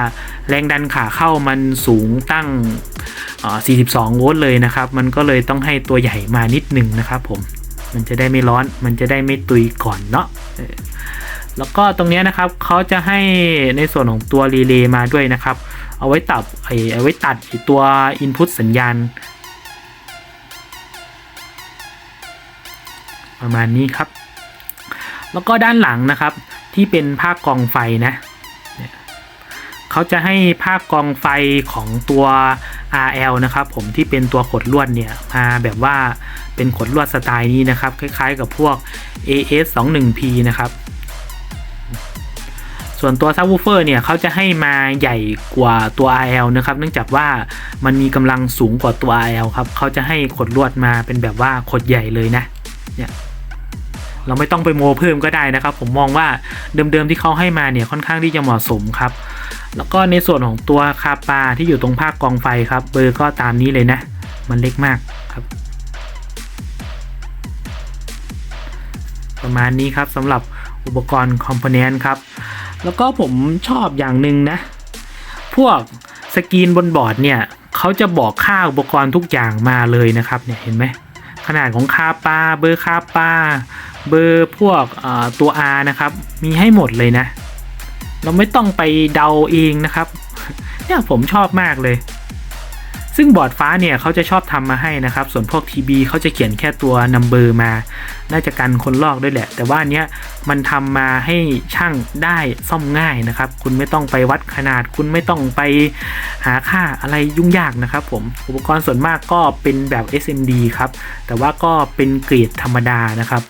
แรงดันขาเข้ามันสูงตั้ง42โวลต์เลยนะครับมันก็เลยต้องให้ตัวใหญ่มานิดนึงนะครับผมมันจะได้ไม่ร้อนมันจะได้ไม่ตุยก่อนเนาะแล้วก็ตรงนี้นะครับเขาจะให้ในส่วนของตัวรีเลย์มาด้วยนะครับเอาไว้ตัดตัว input สัญญาณประมาณนี้ครับแล้วก็ด้านหลังนะครับที่เป็นภาคกองไฟนะเขาจะให้ภาคกองไฟของตัว RL นะครับผมที่เป็นตัวขดลวดเนี่ยมาแบบว่าเป็นขดลวดสไตล์นี้นะครับคล้ายๆกับพวก AS21P นะครับส่วนตัวซับวูฟเฟอร์เนี่ยเขาจะให้มาใหญ่กว่าตัว RL นะครับเนื่องจากว่ามันมีกำลังสูงกว่าตัว RL ครับเขาจะให้ขดลวดมาเป็นแบบว่าขดใหญ่เลยนะเนี่ยเราไม่ต้องไปโมเพิ่มก็ได้นะครับผมมองว่าเดิมๆที่เขาให้มาเนี่ยค่อนข้างที่จะเหมาะสมครับแล้วก็ในส่วนของตัวคาปาที่อยู่ตรงภาคกองไฟครับเบอร์ก็ตามนี้เลยนะมันเล็กมากครับประมาณนี้ครับสำหรับอุปกรณ์คอมโพเนนต์ครับแล้วก็ผมชอบอย่างหนึ่งนะพวกสกรีนบนบอร์ดเนี่ยเขาจะบอกค่าอุปกรณ์ทุกอย่างมาเลยนะครับเนี่ยเห็นไหมขนาดของคาปาเบอร์คาปาเบอร์พวกตัว R นะครับมีให้หมดเลยนะเราไม่ต้องไปเดาเองนะครับเนี่ยผมชอบมากเลยซึ่งบอร์ดฟ้าเนี่ยเขาจะชอบทำมาให้นะครับส่วนพวก TB เขาจะเขียนแค่ตัว number มาน่าจะกันคนลอกด้วยแหละแต่ว่าเนี้ยมันทำมาให้ช่างได้ซ่อมง่ายนะครับคุณไม่ต้องไปวัดขนาดคุณไม่ต้องไปหาค่าอะไรยุ่งยากนะครับผมอุปกรณ์ส่วนมากก็เป็นแบบ SMD ครับแต่ว่าก็เป็นเกรดธรรมดานะครับ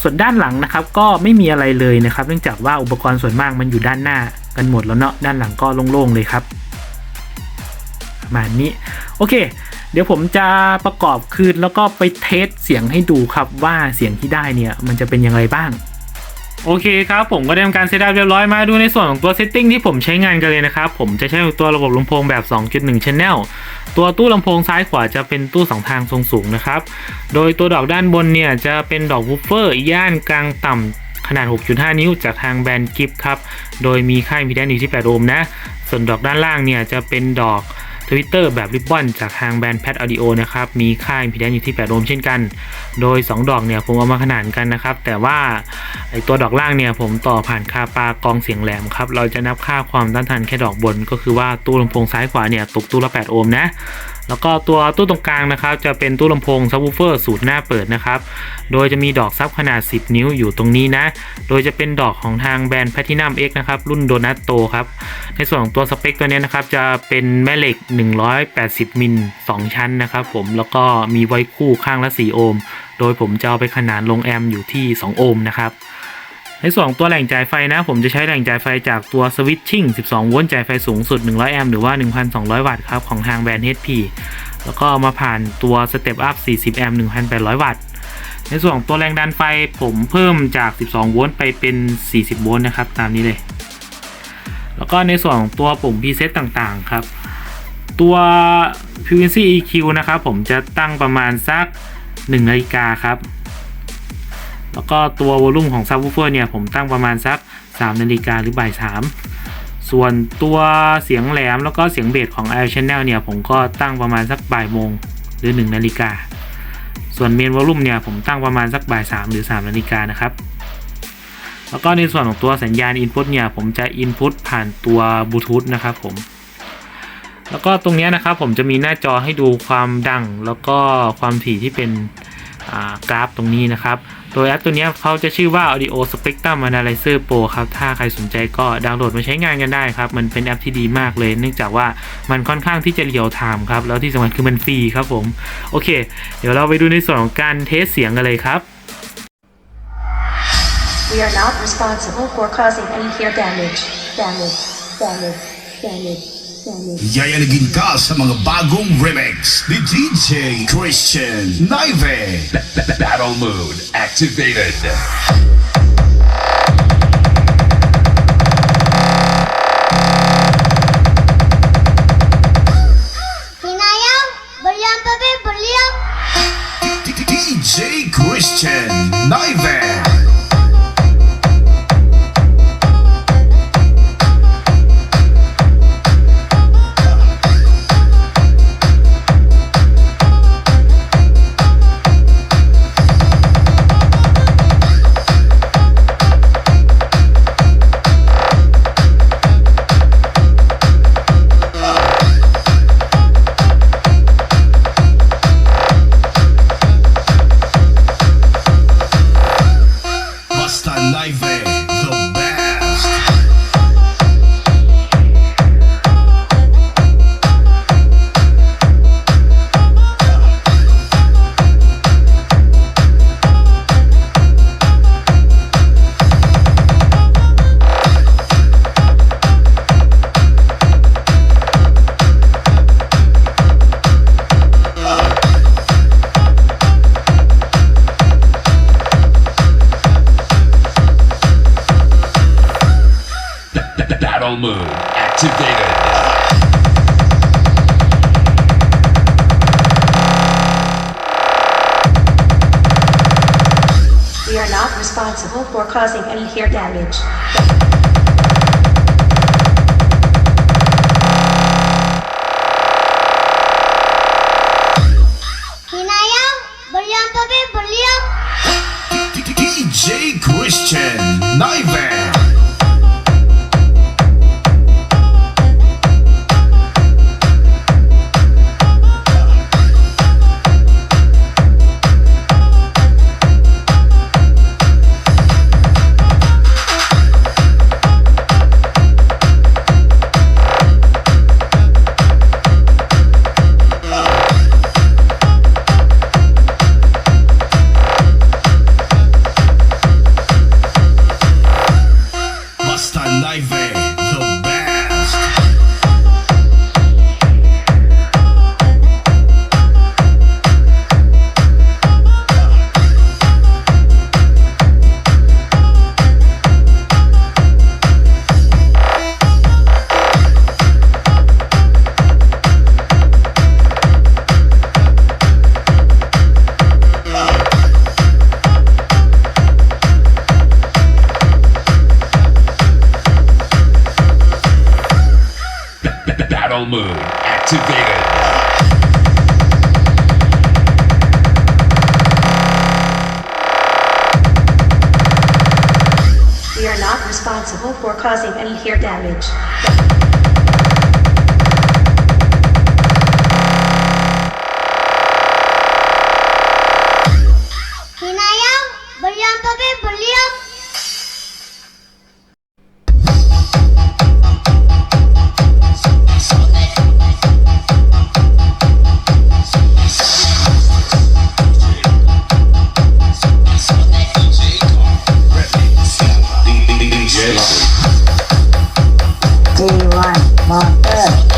ส่วนด้านหลังนะครับก็ไม่มีอะไรเลยนะครับเนื่องจากว่าอุปกรณ์ส่วนมากมันอยู่ด้านหน้ากันหมดแล้วเนาะด้านหลังก็โล่งๆเลยครับประมาณนี้โอเคเดี๋ยวผมจะประกอบคืนแล้วก็ไปเทสเสียงให้ดูครับว่าเสียงที่ได้เนี่ยมันจะเป็นยังไงบ้างโอเคครับผมก็ได้ทำการเซตอัพเรียบร้อยมาดูในส่วนของตัวเซตติ้งที่ผมใช้งานกันเลยนะครับผมจะใช้ตัวระบบลำโพงแบบ 2.1 Channel ตัวตู้ลำโพงซ้ายขวาจะเป็นตู้2ทางทรงสูงนะครับโดยตัวดอกด้านบนเนี่ยจะเป็นดอกวูฟเฟอร์ย่านกลางต่ำข ขนาด 6.5 นิ้วจากทางแบรนด์กิฟครับโดยมีค่าอิมพีแดนซ์อยู่ที่ 8 โอห์มนะส่วนดอกด้านล่างเนี่ยจะเป็นดอกทวิตเตอร์แบบริบบอนจากทางแบรนด์แพดออดิโอนะครับมีค่าอิมพีแดนซ์อยู่ที่ 8 โอห์มเช่นกันโดย2ดอกเนี่ยผมเอามาขนานกันนะครับแต่ว่าไอตัวดอกล่างเนี่ยผมต่อผ่านคาปากองเสียงแหลมครับเราจะนับค่าความต้านทานแค่ดอกบนก็คือว่าตู้ลำโพงซ้ายขวาเนี่ยตกตู้ละ 8 โอห์มนะแล้วก็ตัวตู้ตรงกลางนะครับจะเป็นตู้ลำโพงซับวูฟเฟอร์สูตรหน้าเปิดนะครับโดยจะมีดอกซับขนาด 10 นิ้วอยู่ตรงนี้นะโดยจะเป็นดอกของทางแบรนด์ Platinum X นะครับรุ่นโดนัตโตครับในส่วนของตัวสเปคตัวนี้นะครับจะเป็นแม่เหล็ก180มิล2ชั้นนะครับผมแล้วก็มีไว้คู่ข้างละ4 โอห์มโดยผมจะเอาไปขนานลงแอมป์อยู่ที่2 โอห์มนะครับในส่วนของตัวแหล่งจ่ายไฟนะผมจะใช้แหล่งจ่ายไฟจากตัว Switching 12 โวลต์จ่ายไฟสูงสุด100 แอมป์หรือว่า 1,200 วัตต์ครับของทางแบรนด์ HP แล้วก็มาผ่านตัว Step Up 40 แอมป์ 1,800 วัตต์ในส่วนของตัวแรงดันไฟผมเพิ่มจาก 12 โวลต์ไปเป็น 40 โวลต์นะครับตามนี้เลยแล้วก็ในส่วนของตัวปุ่ม preset ต่างๆครับตัว frequency EQ นะครับผมจะตั้งประมาณสัก1 นาฬิกาครับแล้วก็ตัววอลลุ่มของซับวูฟเฟอร์เนี่ยผมตั้งประมาณสัก3 นาฬิกาหรือบ่าย 3ส่วนตัวเสียงแหลมแล้วก็เสียงเบสของ Air Channel เนี่ยผมก็ตั้งประมาณสักบ่ายโมงหรือ1 นาฬิกาส่วนเมนวอลลุ่มเนี่ยผมตั้งประมาณสักบ่าย 3หรือ3 นาฬิกานะครับแล้วก็ในส่วนของตัวสัญญาณ Input เนี่ยผมจะ Input ผ่านตัวบลูทูธนะครับผมแล้วก็ตรงนี้นะครับผมจะมีหน้าจอให้ดูความดังแล้วก็ความถี่ที่เป็นกราฟตรงนี้นะครับโดยแอปตัวนี้เขาจะชื่อว่า Audio Spectrum Analyzer Pro ครับถ้าใครสนใจก็ดาวน์โหลดมาใช้งานกันได้ครับมันเป็นแอปที่ดีมากเลยเนื่องจากว่ามันค่อนข้างที่จะเรียลไทม์ครับแล้วที่สำคัญคือมันฟรีครับผมโอเคเดี๋ยวเราไปดูในส่วนของการเทสเสียงกันเลยครับ We are not responsible for causing any ear damage. Yayalagin ka sa mga bagong remix ni DJ Christian Naive. Battle mode activated. Hinayang, berlian papi, berlian. DJ Christian Naive. Naive, the best. Battle mode activated. We are not responsible for causing any ear damage. Hinayang, berlian papi, berlian. DJ Christian Naive. mode activated. We are not responsible for causing any hair damage. Hinayang, balian papi, balian. G1 Motor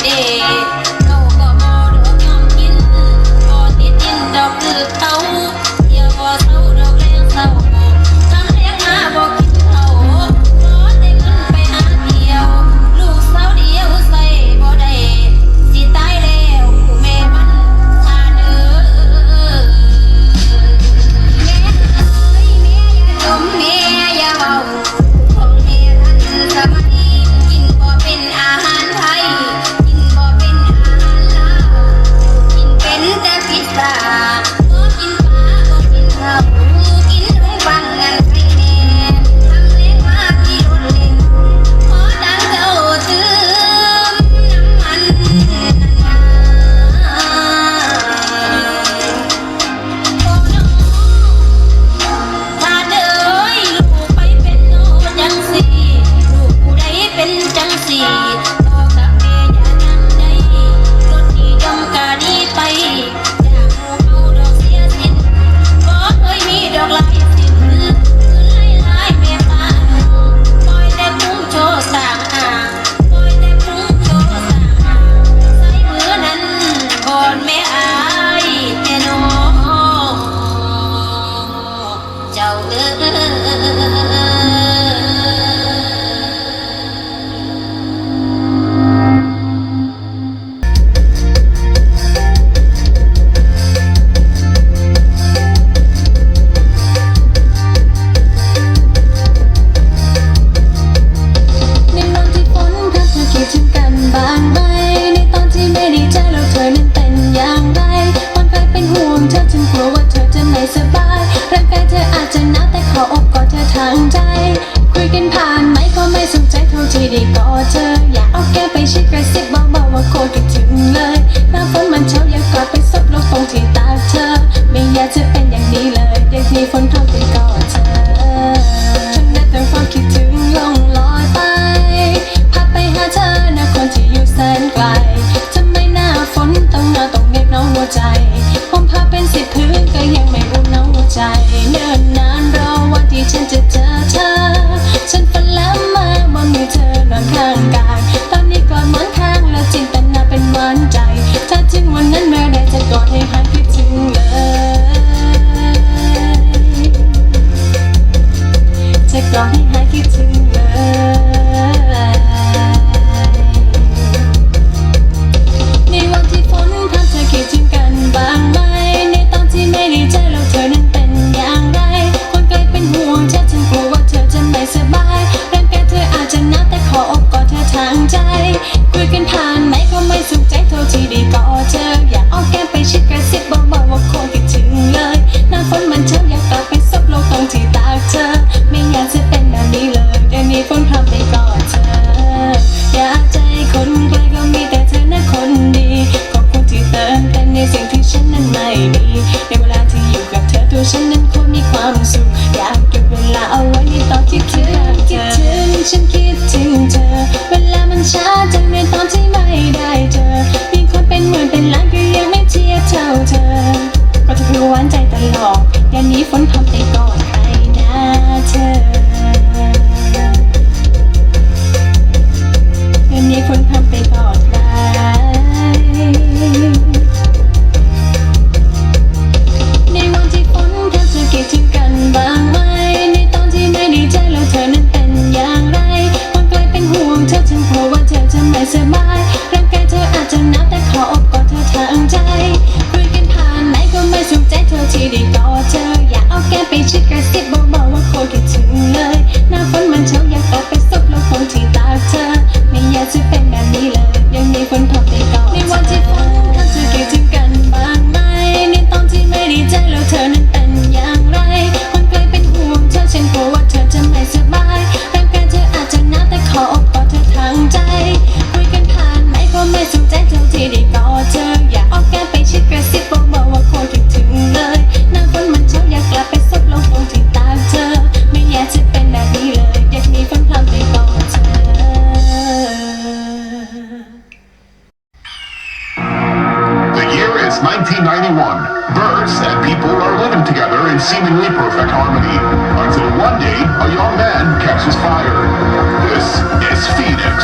เด้เขาก็บ่ดอกยอมกินบ่ติดดินดอกคือเขาเที่ยวบ่เศร้าดอกแรงเศร้าทำแรงมาบ่กินเขาขอได้เงินไปหาเที่ยวลูกสาวเดียวใส่บ่ได้สิตายแล้วผู้แม่มันหาเด้อแม่เอ้ยแม่อย่าจมแม่อย่าเว้าของแม่ทันสมัยกินบ่เป็นอาหารไทยกินบ่เป็นอาหารลาวกินเป็นแต่พิซซ่าบ่กินปลาบ่กินข้าวกินขนมปังกันไข่แน่ทำเล็กมาที่รถเล่นขอดังเจ้าตื่มน้ำมันนั่นนาโอ้น้อง ถ้าเด้อลูกไปเป็นโนจังสีลูกผู้ใดเป็นจังสีพ่อกับแม่อย่ายังใดรถที่ยอมกะดีไปจากหมู่เฮาดอกเสียสิ้นบ่เคยมีดอกลายสิ้นเงินหลายๆแม่ตาหนูปล่อยแต่พุงโชว์สร้างหางปล่อยแต่พุงโชว์สร้างหางใส่มือนั้นก่อนแม่อายแต่น้องเจ้าเอ้ในวันที่ฝนพรำเธอคิดถึงกันบ้างไหมในตอนที่ไม่ได้เจอแล้วเธอนั้นเป็นอย่างไรวันเคยเป็นห่วงเธอฉันกลัวว่าเธอจะไม่สบายร่างกายเธออาจจะหนาวแต่ขออกกอดเธอทางใจคุยกันผ่านไหมก็ไม่สนใจเท่าที่ได้กอดเธออยากเอาแก้มไปชิดกระซิบเบาๆว่าโคตรคิดถึงเลยหน้าฝนมันเช้าอยากกอดไปซบลงตรงที่ตาเธอไม่อยากจะเป็นอย่างนี้เลยอยากมีฝนพรำไปกอดเธอฉันได้แต่ความคิดถึงล่องลอยไปพาไปหาเธอนะคนที่อยู่แสนไกลทำไมหน้าฝนต้องหนาวต้องเหน็บหนาวหัวใจผมพาเป็น10 พื้นก็ยังไม่อุ่นหนาวหัวใจเนิ่นนานรอวันที่ฉันจะเจอเธอฉันฝันแล้วมาว่ามีเธอนอนข้างกายตอนนี้กอดหมอนข้างแล้วจินตนาเป็นหวานใจถ้าถึงวันนั้นเมื่อใดจะกอดให้หายคิดถึงเลยจะกอดให้หายคิดถึงเลยในวันที่ฝนพรำเธอคิดถึงกันบ้างไหมในตอนที่ไม่ได้เจอแล้วเธอนั้นเป็นอย่างไรคนไกลเป็นห่วงเธอฉันกลัวว่าเธอจะไม่สบายร่างกายเธออาจจะหนาวแต่ขออกกอดเธอทางใจคุยกันผ่านไหมก็ไม่สุขใจเท่าที่ได้กอดเธออยากเอาแก้มไปชิดกระซิบเบาๆว่าโคตรคิดถึงเลยหน้าฝนมันเช้าอยากกลับไปซบลงตรงที่ตาเธอไม่อยากจะเป็นแบบนี้เลยได้มีฝนพรำไปกอดเธออยากใจคนไกลก็มีแต่เธอนะคนดีขอบคุณที่เติมเต็มในสิ่งที่ฉันนั้นไม่มีในเวลาที่อยู่กับเธอตัวฉันนั้นคงมีความสุขอยากเก็บเวลาเอาไว้ในตอนที่คิดถึงฉันคิดถึงเธอเวลามันช้าจังในตอนที่ไม่ได้เจอมีคนเป็นหมื่นเป็นล้านก็ยังไม่เทียบเท่าเธอก็จะคือหวานใจตลอดอย่าหนีฝนพรำไปกอดใครนะเธออย่าหนีฝนพรำไปกอดใครในวันที่ฝนพรำเธอคิดถึงกันบ้างไหมในตอนที่ไม่ได้เจอแล้วเธอนั้นเป็นอย่างไรคนไกลเป็นห่วงเธอฉันกลัวว่าเธอจะไม่สบายร่างกายเธออาจจะหนาวแต่ขออกกอดเธอทางใจคุยกันผ่านไหนก็ไม่สุขใจเท่าที่ได้กอดเธออยากเอาแก้มไปชิดกระซิบเบาๆว่าโคตรคิดถึงเลยหน้าฝนมันเช้าอยากกลับไปซบลงตรงที่ตาเธอไม่อยากจะเป็นแบบนี้เลยยังมีฝนพรำไปกอดในวันที่ฝนพรำเธอคิดถึงกันบ้างไหมในตอนที่ไม่ได้เจอแล้วเธอนั้นเป็นอย่างไรคนไกลเป็นห่วงเธอฉันกลัวว่าเธอจะไม่สบายร่างกายเธออาจจะหนาวแต่ขออกกอดเธอทางใจคุยกันผ่านไหมก็ไม่สุขใจเท่าที่ได้กอดเธออยากเอาแก้มไปชิดกระซิบเบาๆว่าโคตรคิดถึงเลยหน้าฝนมันเช้าอยากกลับไปซบลงตรงที่ตาเธอไม่อยากจะเป็นแบบนี้เลยอยากมีฝนพรำไปกอดเธอ The year is 1991. Birds and people are living together in seemingly perfect harmony until one day a young man catches fire. This is Phoenix.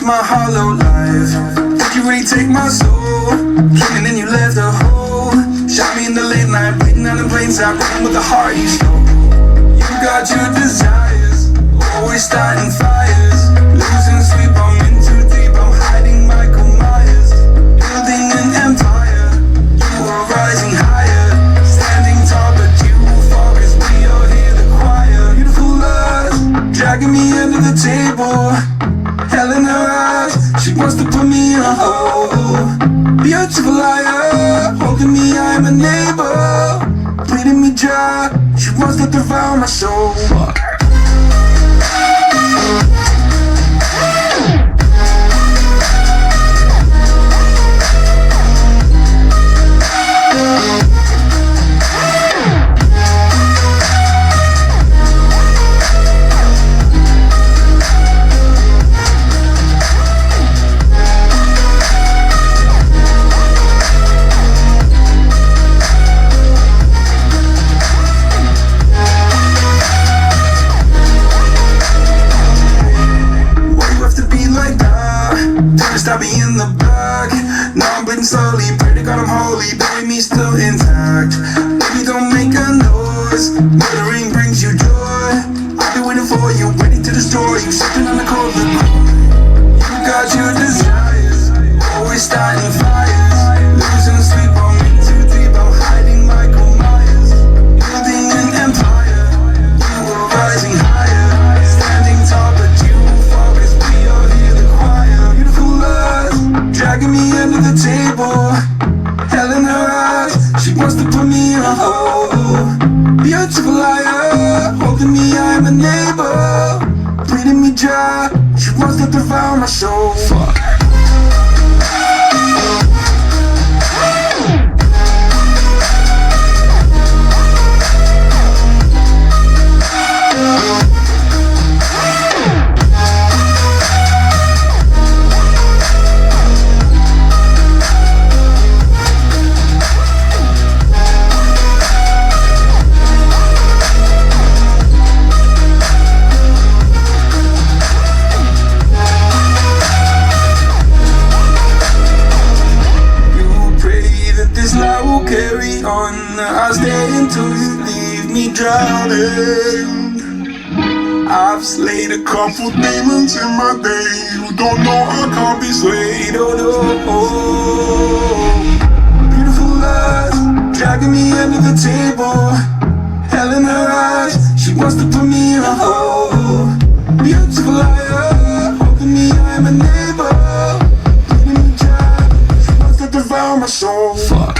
my hollow life. Did you really take my soul? And then you left a hole. Shot me in the late night, bleeding out in plain sight, running with the heart you stole. You got your desires, always starting fires, losing sleep. I'm in too deep. I'm hiding Michael Myers, building an empire. You are rising higher, standing tall, but you fall 'cause we all hear the choir. Beautiful love, dragging me under the table. Hell in her eyes, she wants to put me in a hole. Beautiful liar, holding me, I'm a neighbor, bleeding me dry. She wants to devour my soul. Stop me in the back. Now I'm bleeding slowly. Pray to God I'm holy. Bury me still intact. Baby, don't make a noise. Murdering brings you joy. I've been waiting for you, waiting to destroy you. Sitting on the cold liquid. You got your desires, always starting fires, losing sleep. I'm in too deep. I'm hiding Michael Myers, building an empire. You are rising higher, standing tall, but you fall 'cause we all hear the choir. Beautiful love, dragging me under the table. Hell in her eyes, she wants to put me in a hole. Beautiful liar, holding me, I'm a neighbor, bleeding me dry. She wants to devour my soul. Fuck. Carry on, I'll stay until you leave me drowning. I've slayed a couple demons in my day. You don't know I can't be slayed. Oh no. Beautiful lies, dragging me under the table. Hell in her eyes, she wants to put me in a hole. Beautiful liar, holding me, I'm a neighbor, bleeding me dry. She wants to devour my soul. Fuck.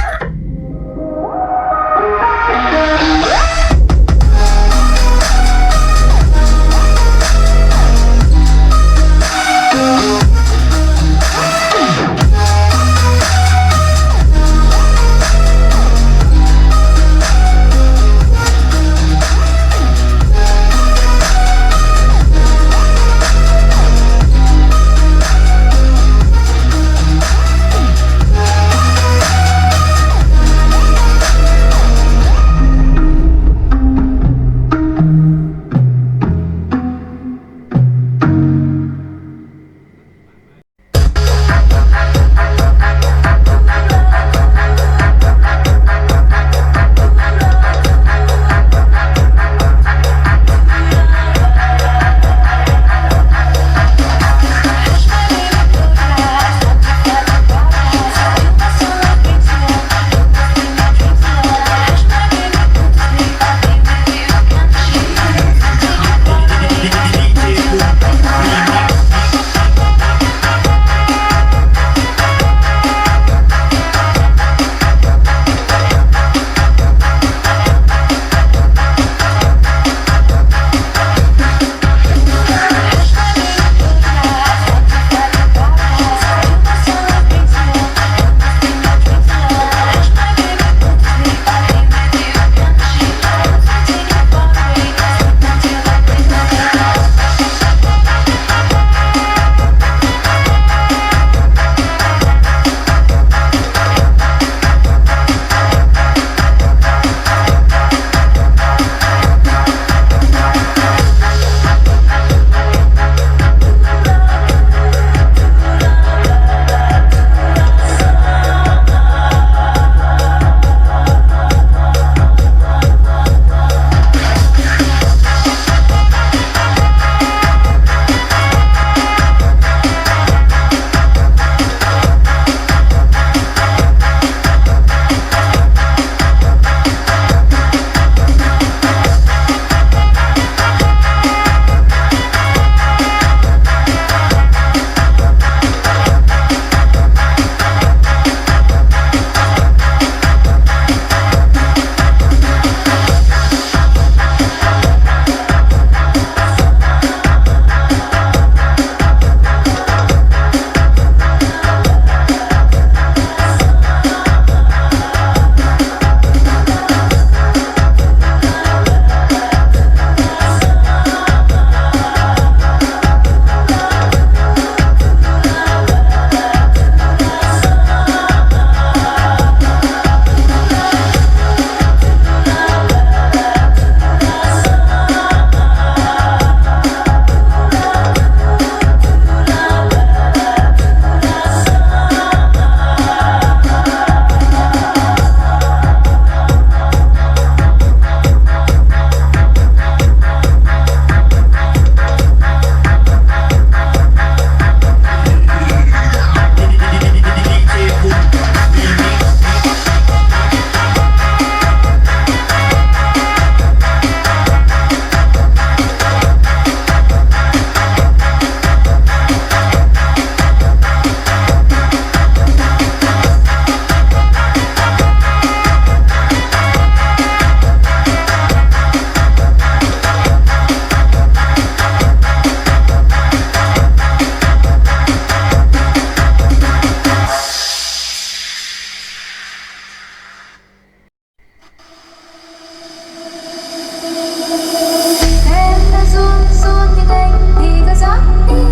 Em đã xuống xuống như anh thì có gió đi.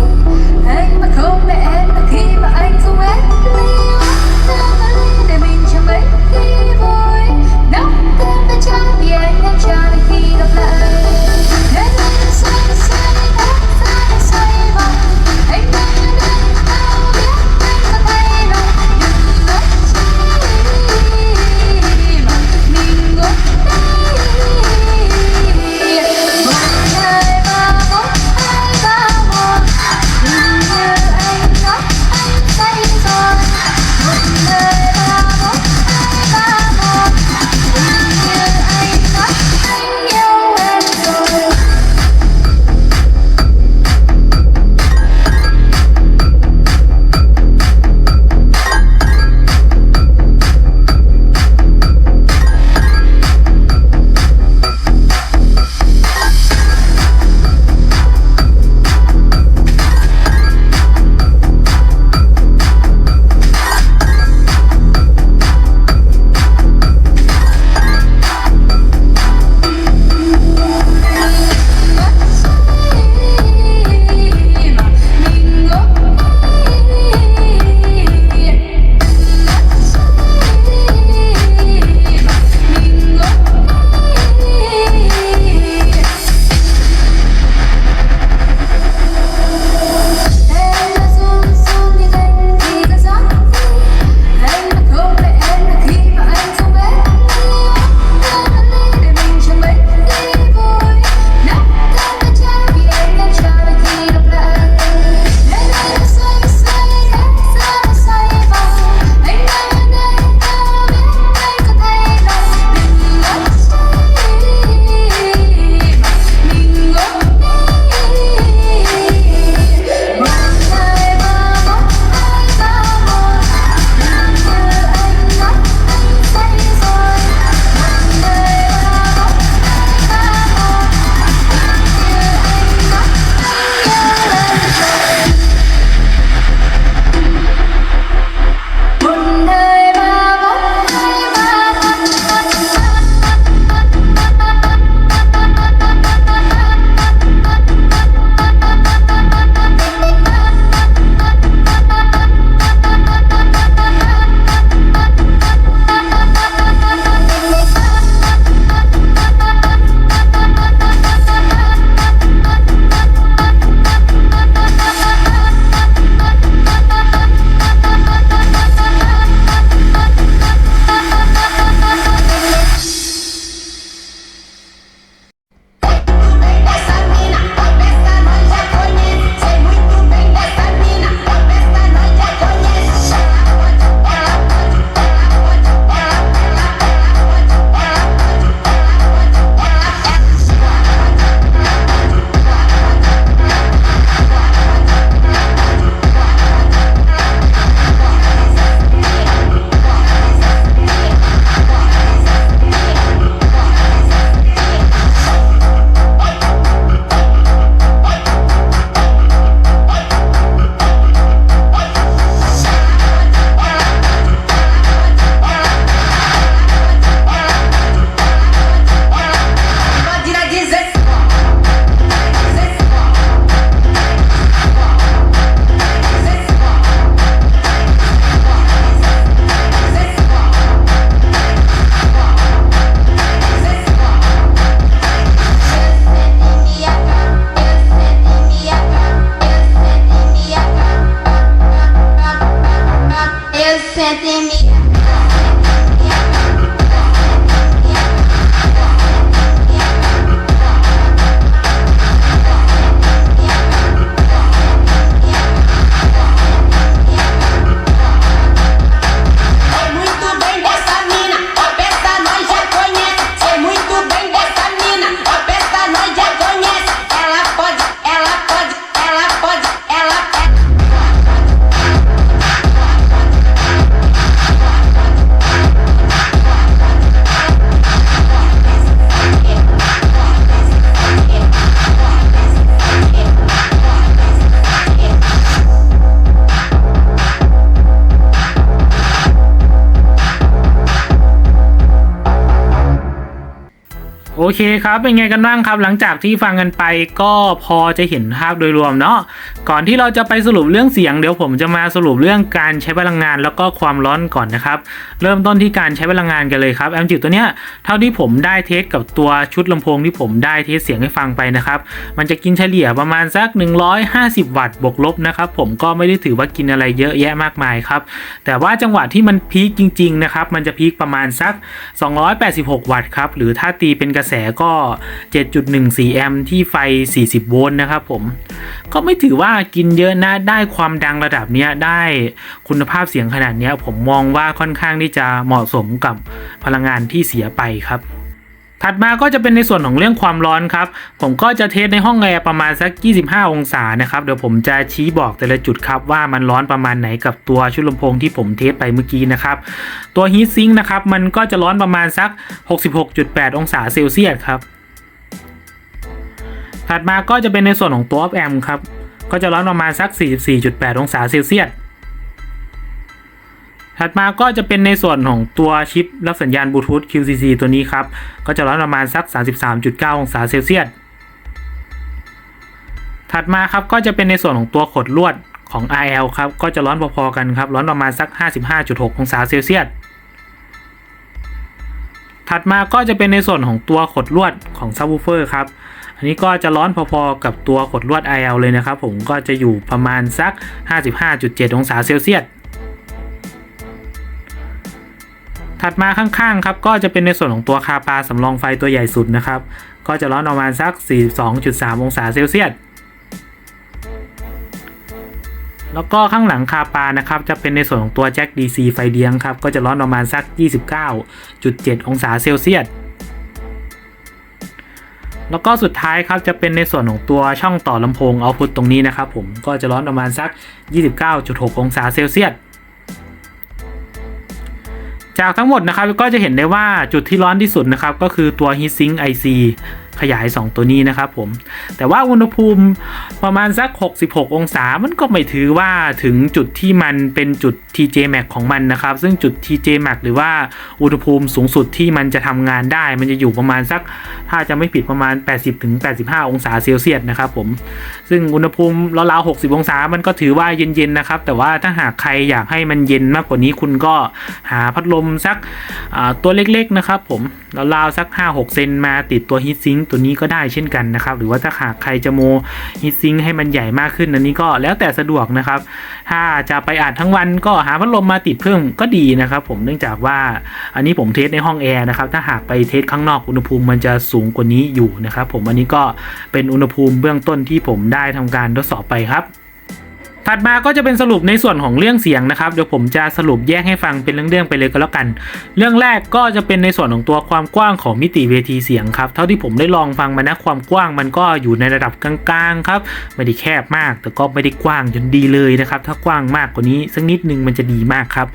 Anh mà không để em là khi mà anh không hết ly. Ta mà ly để mình chẳng mấy khi vui. Nấu cơm bên trái vì anh em chờ đến khi gặp lại. Em đã xoay xoay đắp ra để xoay vòng. Anh đang ở đây tao biết anh có thay lòng. Đừng nói chi mà mình ngồi đây. Một hai ba bốn hai ba một เคครับเป็นไงกันบ้างครับหลังจากที่ฟังกันไปก็พอจะเห็นภาพโดยรวมเนาะก่อนที่เราจะไปสรุปเรื่องเสียงเดี๋ยวผมจะมาสรุปเรื่องการใช้พลังงานแล้วก็ความร้อนก่อนนะครับเริ่มต้นที่การใช้พลังงานกันเลยครับแอมจิ๋วตัวเนี้ยเท่าที่ผมได้เทสกับตัวชุดลำโพงที่ผมได้เทสเสียงให้ฟังไปนะครับมันจะกินเฉลี่ยประมาณสัก150วัตต์บวกลบนะครับผมก็ไม่ได้ถือว่ากินอะไรเยอะแยะมากมายครับแต่ว่าจังหวะที่มันพีคจริงๆนะครับมันจะพีคประมาณสัก286วัตต์ครับหรือถ้าตีเป็นกระแสก็ 7.14 แอมป์ที่ไฟ40โวลต์นะครับผมก็ไม่ถือว่ากินเยอะนะได้ความดังระดับนี้ได้คุณภาพเสียงขนาดนี้ผมมองว่าค่อนข้างที่จะเหมาะสมกับพลังงานที่เสียไปครับถัดมาก็จะเป็นในส่วนของเรื่องความร้อนครับผมก็จะเทสในห้องแอร์ประมาณสัก25องศานะครับเดี๋ยวผมจะชี้บอกแต่ละจุดครับว่ามันร้อนประมาณไหนกับตัวชุดลำโพงที่ผมเทสไปเมื่อกี้นะครับตัวฮีทซิงค์นะครับมันก็จะร้อนประมาณสัก 66.8 องศาเซลเซียสครับถัดมาก็จะเป็นในส่วนของตัวแอมป์ครับก็จะร้อนประมาณสัก 44.8 องศาเซลเซียสถัดมาก็จะเป็นในส่วนของตัวชิปรับสัญญาณบลูทูธ QCC ตัวนี้ครับก็จะร้อนประมาณสัก 33.9 องศาเซลเซียสถัดมาครับก็จะเป็นในส่วนของตัวขดลวดของ RL ครับก็จะร้อนพอๆกันครับร้อนประมาณสัก 55.6 องศาเซลเซียสถัดมาก็จะเป็นในส่วนของตัวขดลวดของซับวูเฟอร์ครับอันนี้ก็จะร้อนพอๆกับตัวขดลวด RL เลยนะครับผมก็จะอยู่ประมาณสัก 55.7 องศาเซลเซียสถัดมาข้างๆครับก็จะเป็นในส่วนของตัวคาปาสำรองไฟตัวใหญ่สุดนะครับก็จะร้อนประมาณสัก 42.3 องศาเซลเซียสแล้วก็ข้างหลังคาปานะครับจะเป็นในส่วนของตัวแจ็ค DC ไฟเลี้ยงครับก็จะร้อนประมาณสัก 29.7 องศาเซลเซียสแล้วก็สุดท้ายครับจะเป็นในส่วนของตัวช่องต่อลำโพงเอาท์พุตตรงนี้นะครับผมก็จะร้อนประมาณสัก 29.6 องศาเซลเซียสจากทั้งหมดนะครับก็จะเห็นได้ว่าจุดที่ร้อนที่สุดนะครับก็คือตัว Heatsink IC ขยาย2ตัวนี้นะครับผมแต่ว่าอุณหภูมิประมาณสัก66องศามันก็ไม่ถือว่าถึงจุดที่มันเป็นจุด TJ Max ของมันนะครับซึ่งจุด TJ Max หรือว่าอุณหภูมิสูงสุดที่มันจะทำงานได้มันจะอยู่ประมาณสักถ้าจะไม่ผิดประมาณ 80-85 องศาเซลเซียสนะครับผมซึ่งอุณหภูมิราวๆ60องศามันก็ถือว่าเย็นๆนะครับแต่ว่าถ้าหากใครอยากให้มันเย็นมากกว่านี้คุณก็หาพัดลมสักตัวเล็กๆนะครับผมราวๆสัก 5-6 เซนมาติดตัว Heatsinkตัวนี้ก็ได้เช่นกันนะครับหรือว่าถ้าหากใครจะโมฮีทซิงค์ให้มันใหญ่มากขึ้นอันนี้ก็แล้วแต่สะดวกนะครับถ้าจะไปอัดทั้งวันก็หาพัดลมมาติดเพิ่มก็ดีนะครับผมเนื่องจากว่าอันนี้ผมเทสในห้องแอร์นะครับถ้าหากไปเทสข้างนอกอุณหภูมิมันจะสูงกว่านี้อยู่นะครับผมอันนี้ก็เป็นอุณหภูมิเบื้องต้นที่ผมได้ทำการทดสอบไปครับถัดมาก็จะเป็นสรุปในส่วนของเรื่องเสียงนะครับเดี๋ยวผมจะสรุปแยกให้ฟังเป็นเรื่องๆไปเลยก็แล้วกันเรื่องแรกก็จะเป็นในส่วนของตัวความกว้างของมิติเวทีเสียงครับเท่าที่ผมได้ลองฟังมานะความกว้างมันก็อยู่ในระดับกลางๆครับไม่ได้แคบมากแต่ก็ไม่ได้กว้างจนดีเลยนะครับถ้ากว้างมากกว่านี้สักนิดนึงมันจะดีมากครับ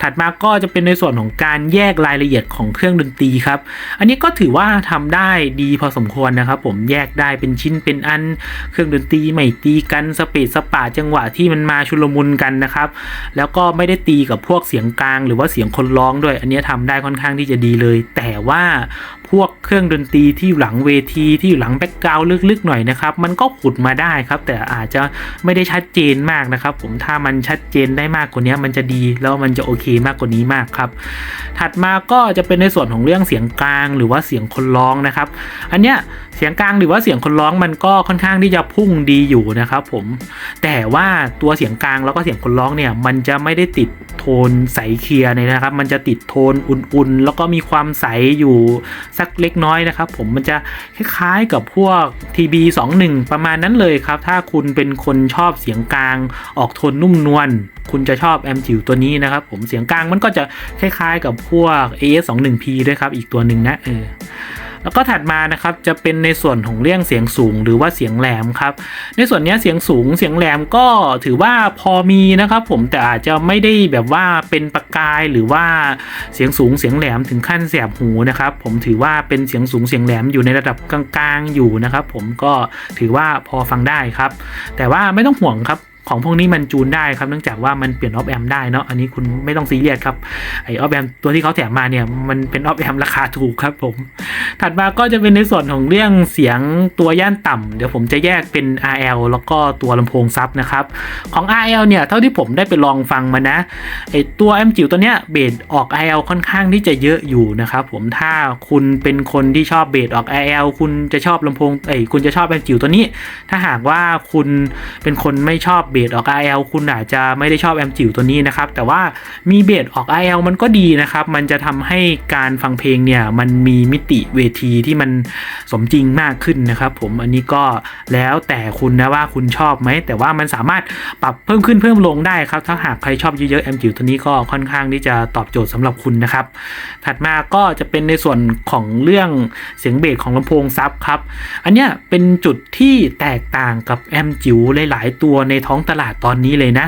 ถัดมาก็จะเป็นในส่วนของการแยกรายละเอียดของเครื่องดนตรีครับอันนี้ก็ถือว่าทำได้ดีพอสมควรนะครับผมแยกได้เป็นชิ้นเป็นอันเครื่องดนตรีไม่ตีกันสเปซสปาจังหวะที่มันมาชุลมุนกันนะครับแล้วก็ไม่ได้ตีกับพวกเสียงกลางหรือว่าเสียงคนร้องด้วยอันนี้ทำได้ค่อนข้างที่จะดีเลยแต่ว่าพวกเครื่องดนตรีที่อยู่หลังเวทีที่อยู่หลังแบ็กกราวด์ลึกๆหน่อยนะครับมันก็ขุดมาได้ครับแต่อาจจะไม่ได้ชัดเจนมากนะครับผมถ้ามันชัดเจนได้มากกว่านี้มันจะดีแล้วมันจะโอเคมากกว่านี้มากครับถัดมาก็จะเป็นในส่วนของเรื่องเสียงกลางหรือว่าเสียงคนร้องนะครับอันเนี้ยเสียงกลางหรือว่าเสียงคนร้องมันก็ค่อนข้างที่จะพุ่งดีอยู่นะครับผมแต่ว่าตัวเสียงกลางแล้วก็เสียงคนร้องเนี่ยมันจะไม่ได้ติดโทนใสเคลียร์เลยนะครับมันจะติดโทนอุ่นๆแล้วก็มีความใสอยู่สักเล็กน้อยนะครับผมมันจะคล้ายๆกับพวก TB21 ประมาณนั้นเลยครับถ้าคุณเป็นคนชอบเสียงกลางออกโทนนุ่มนวลคุณจะชอบแอมจิ๋วตัวนี้นะครับผมเสียงกลางมันก็จะคล้ายๆกับพวก AS21P ด้วยครับอีกตัวหนึ่งนะแล้วก็ถัดมานะครับจะเป็นในส่วนของเรื่องเสียงสูงหรือว่าเสียงแหลมครับในส่วนนี้เสียงสูงเสียงแหลมก็ถือว่าพอมีนะครับผมแต่อาจจะไม่ได้แบบว่าเป็นประกายหรือว่าเสียงสูงเสียงแหลมถึงขั้นแสบหูนะครับผมถือว่าเป็นเสียงสูงเสียงแหลมอยู่ในระดับกลางๆอยู่นะครับผมก็ถือว่าพอฟังได้ครับแต่ว่าไม่ต้องห่วงครับ ของพวกนี้มันจูนได้ครับเนื่องจากว่ามันเปลี่ยนออฟแอมได้เนาะอันนี้คุณไม่ต้องซีเรียสครับไอออฟแอมตัวที่เขาแถมมาเนี่ยมันเป็นออฟแอมราคาถูกครับผมถัดมาก็จะเป็นในส่วนของเรื่องเสียงตัวย่านต่ำเดี๋ยวผมจะแยกเป็น RL แล้วก็ตัวลำโพงซับนะครับของ RL เนี่ยเท่าที่ผมได้ไปลองฟังมานะไอตัวแอมจิ๋วตัวเนี้ยเบสออก RL ค่อนข้างที่จะเยอะอยู่นะครับผมถ้าคุณเป็นคนที่ชอบเบสออก RL คุณจะชอบลำโพงคุณจะชอบแอมจิ๋วตัวนี้ถ้าหากว่าคุณเป็นคนไม่ชอบเบสออก RL คุณอาจจะไม่ได้ชอบแอมจิ๋วตัวนี้นะครับแต่ว่ามีเบสออก RL มันก็ดีนะครับมันจะทำให้การฟังเพลงเนี่ยมันมีมิติเวทีที่มันสมจริงมากขึ้นนะครับผมอันนี้ก็แล้วแต่คุณนะว่าคุณชอบไหมแต่ว่ามันสามารถปรับเพิ่มขึ้นเพิ่มลงได้ครับถ้าหากใครชอบเยอะๆแอมจิ๋วตัวนี้ก็ค่อนข้างที่จะตอบโจทย์สำหรับคุณนะครับถัดมาก็จะเป็นในส่วนของเรื่องเสียงเบสของลำโพงซับครับอันเนี้ยเป็นจุดที่แตกต่างกับแอมจิ๋วหลายๆตัวในท้องตลาดตอนนี้เลยนะ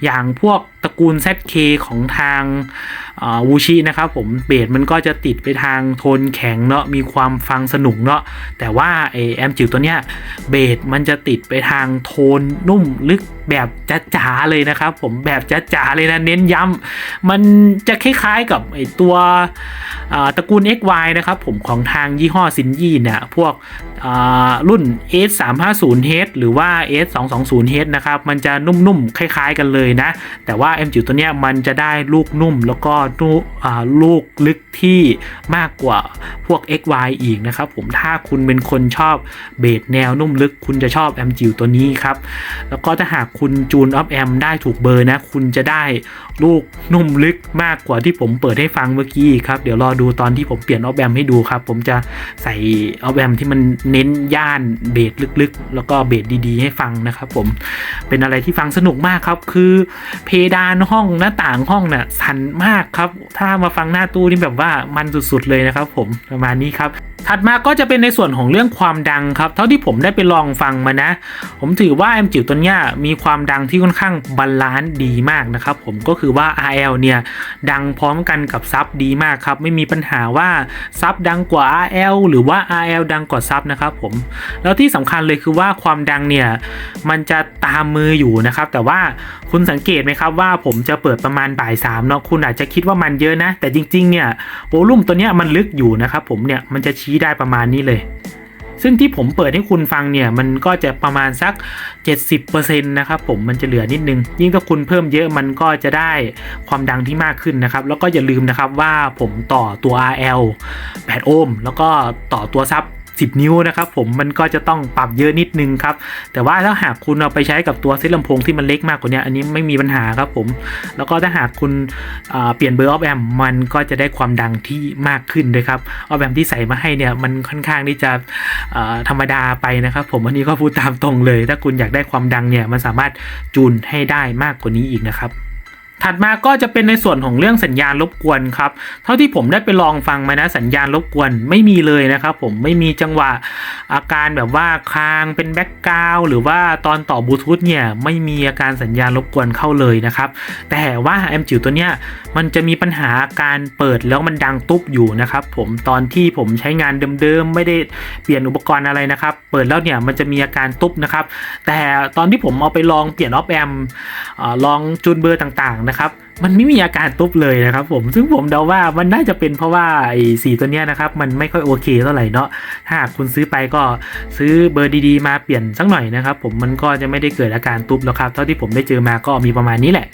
อย่างพวกตระกูล ZK ของทางวูชินะครับผมเบสมันก็จะติดไปทางโทนแข็งเนาะมีความฟังสนุกเนาะแต่ว่าแอมจิ๋วตัวเนี้ยเบสมันจะติดไปทางโทนนุ่มลึกแบบจ๋าๆเลยนะครับผมแบบจ๋าๆเลยนะเน้นย้ำมันจะคล้ายๆกับตัวตระกูล XY นะครับผมของทางยี่ห้อซินยี่เนี่ยพวกรุ่น S350H หรือว่า S220H นะครับมันจะนุ่มๆคล้ายๆกันเลยนะแต่ว่าแอมจิ๋วตัวเนี้ยมันจะได้ลูกนุ่มแล้วก็ลูกลึกที่มากกว่าพวก XY อีกนะครับผมถ้าคุณเป็นคนชอบเบสแนวนุ่มลึกคุณจะชอบแอมจิ๋วตัวนี้ครับแล้วก็ถ้าหากคุณจูนออฟแอมได้ถูกเบอร์นะคุณจะได้ลูกนุ่มลึกมากกว่าที่ผมเปิดให้ฟังเมื่อกี้ครับเดี๋ยวรอดูตอนที่ผมเปลี่ยนออฟแอมให้ดูครับผมจะใส่ออฟแอมที่มันเน้นย่านเบสลึกๆแล้วก็เบสดีๆให้ฟังนะครับผมเป็นอะไรที่ฟังสนุกมากครับคือเพดานห้องหน้าต่างห้องน่ะสั่นมากครับถ้ามาฟังหน้าตู้นี่แบบว่ามันสุดๆเลยนะครับผมประมาณนี้ครับถัดมาก็จะเป็นในส่วนของเรื่องความดังครับเท่าที่ผมได้ไปลองฟังมานะผมถือว่าแอมจิ๋วตัวเนี้ยมีความดังที่ค่อนข้างบาลานซ์ดีมากนะครับผมก็คือว่า RL เนี่ยดังพร้อมกันกับซับดีมากครับไม่มีปัญหาว่าซับดังกว่า RL หรือว่า RL ดังกว่าซับนะครับผมแล้วที่สำคัญเลยคือว่าความดังเนี่ยมันจะตามมืออยู่นะครับแต่ว่าคุณสังเกตไหมครับว่าผมจะเปิดประมาณบ่าย3เนาะคุณอาจจะคิดว่ามันเยอะนะแต่จริงๆเนี่ยวอลลุ่มตัวเนี้ยมันลึกอยู่นะครับผมเนี่ยมันจะชี้ได้ประมาณนี้เลยซึ่งที่ผมเปิดให้คุณฟังเนี่ยมันก็จะประมาณสัก 70% นะครับผมมันจะเหลือนิดนึงยิ่งถ้าคุณเพิ่มเยอะมันก็จะได้ความดังที่มากขึ้นนะครับแล้วก็อย่าลืมนะครับว่าผมต่อตัว RL 8 โอห์มแล้วก็ต่อตัวซับ10 นิ้วนะครับผมมันก็จะต้องปรับเยอะนิดนึงครับแต่ว่าถ้าหากคุณเอาไปใช้กับตัวเซตลำโพงที่มันเล็กมากกว่านี้อันนี้ไม่มีปัญหาครับผมแล้วก็ถ้าหากคุณเปลี่ยนเบอร์ออฟแอมมันก็จะได้ความดังที่มากขึ้นด้วยครับออฟแอมที่ใส่มาให้เนี่ยมันค่อนข้างที่จะธรรมดาไปนะครับผมอันนี้ก็พูดตามตรงเลยถ้าคุณอยากได้ความดังเนี่ยมันสามารถจูนให้ได้มากกว่านี้อีกนะครับถัดมาก็จะเป็นในส่วนของเรื่องสัญญาณรบกวนครับเท่าที่ผมได้ไปลองฟังมานะสัญญาณรบกวนไม่มีเลยนะครับผมไม่มีจังหวะอาการแบบว่าค้างเป็นแบ็กกราวด์หรือว่าตอนต่อบลูทูธเนี่ยไม่มีอาการสัญญาณรบกวนเข้าเลยนะครับแต่ว่าแอมจิ๋วตัวเนี้ยมันจะมีปัญหาการเปิดแล้วมันดังตุ๊บอยู่นะครับผมตอนที่ผมใช้งานเดิมๆไม่ได้เปลี่ยนอุปกรณ์อะไรนะครับเปิดแล้วเนี่ยมันจะมีอาการตุ๊บนะครับแต่ตอนที่ผมเอาไปลองเปลี่ยนออฟแอมลองจูนเบอร์ต่างๆนะครับมันไม่มีอาการตุ๊บเลยนะครับผมซึ่งผมเดาว่ามันน่าจะเป็นเพราะว่าไอ้สีตัวเนี้ยนะครับมันไม่ค่อยโอเคเท่าไหร่เนาะถ้าหากคุณซื้อไปก็ซื้อเบอร์ดีๆมาเปลี่ยนสักหน่อยนะครับผมมันก็จะไม่ได้เกิดอาการตุ๊บแล้วครับเท่าที่ผมได้เจอมาก็มีประมาณนี้แหละ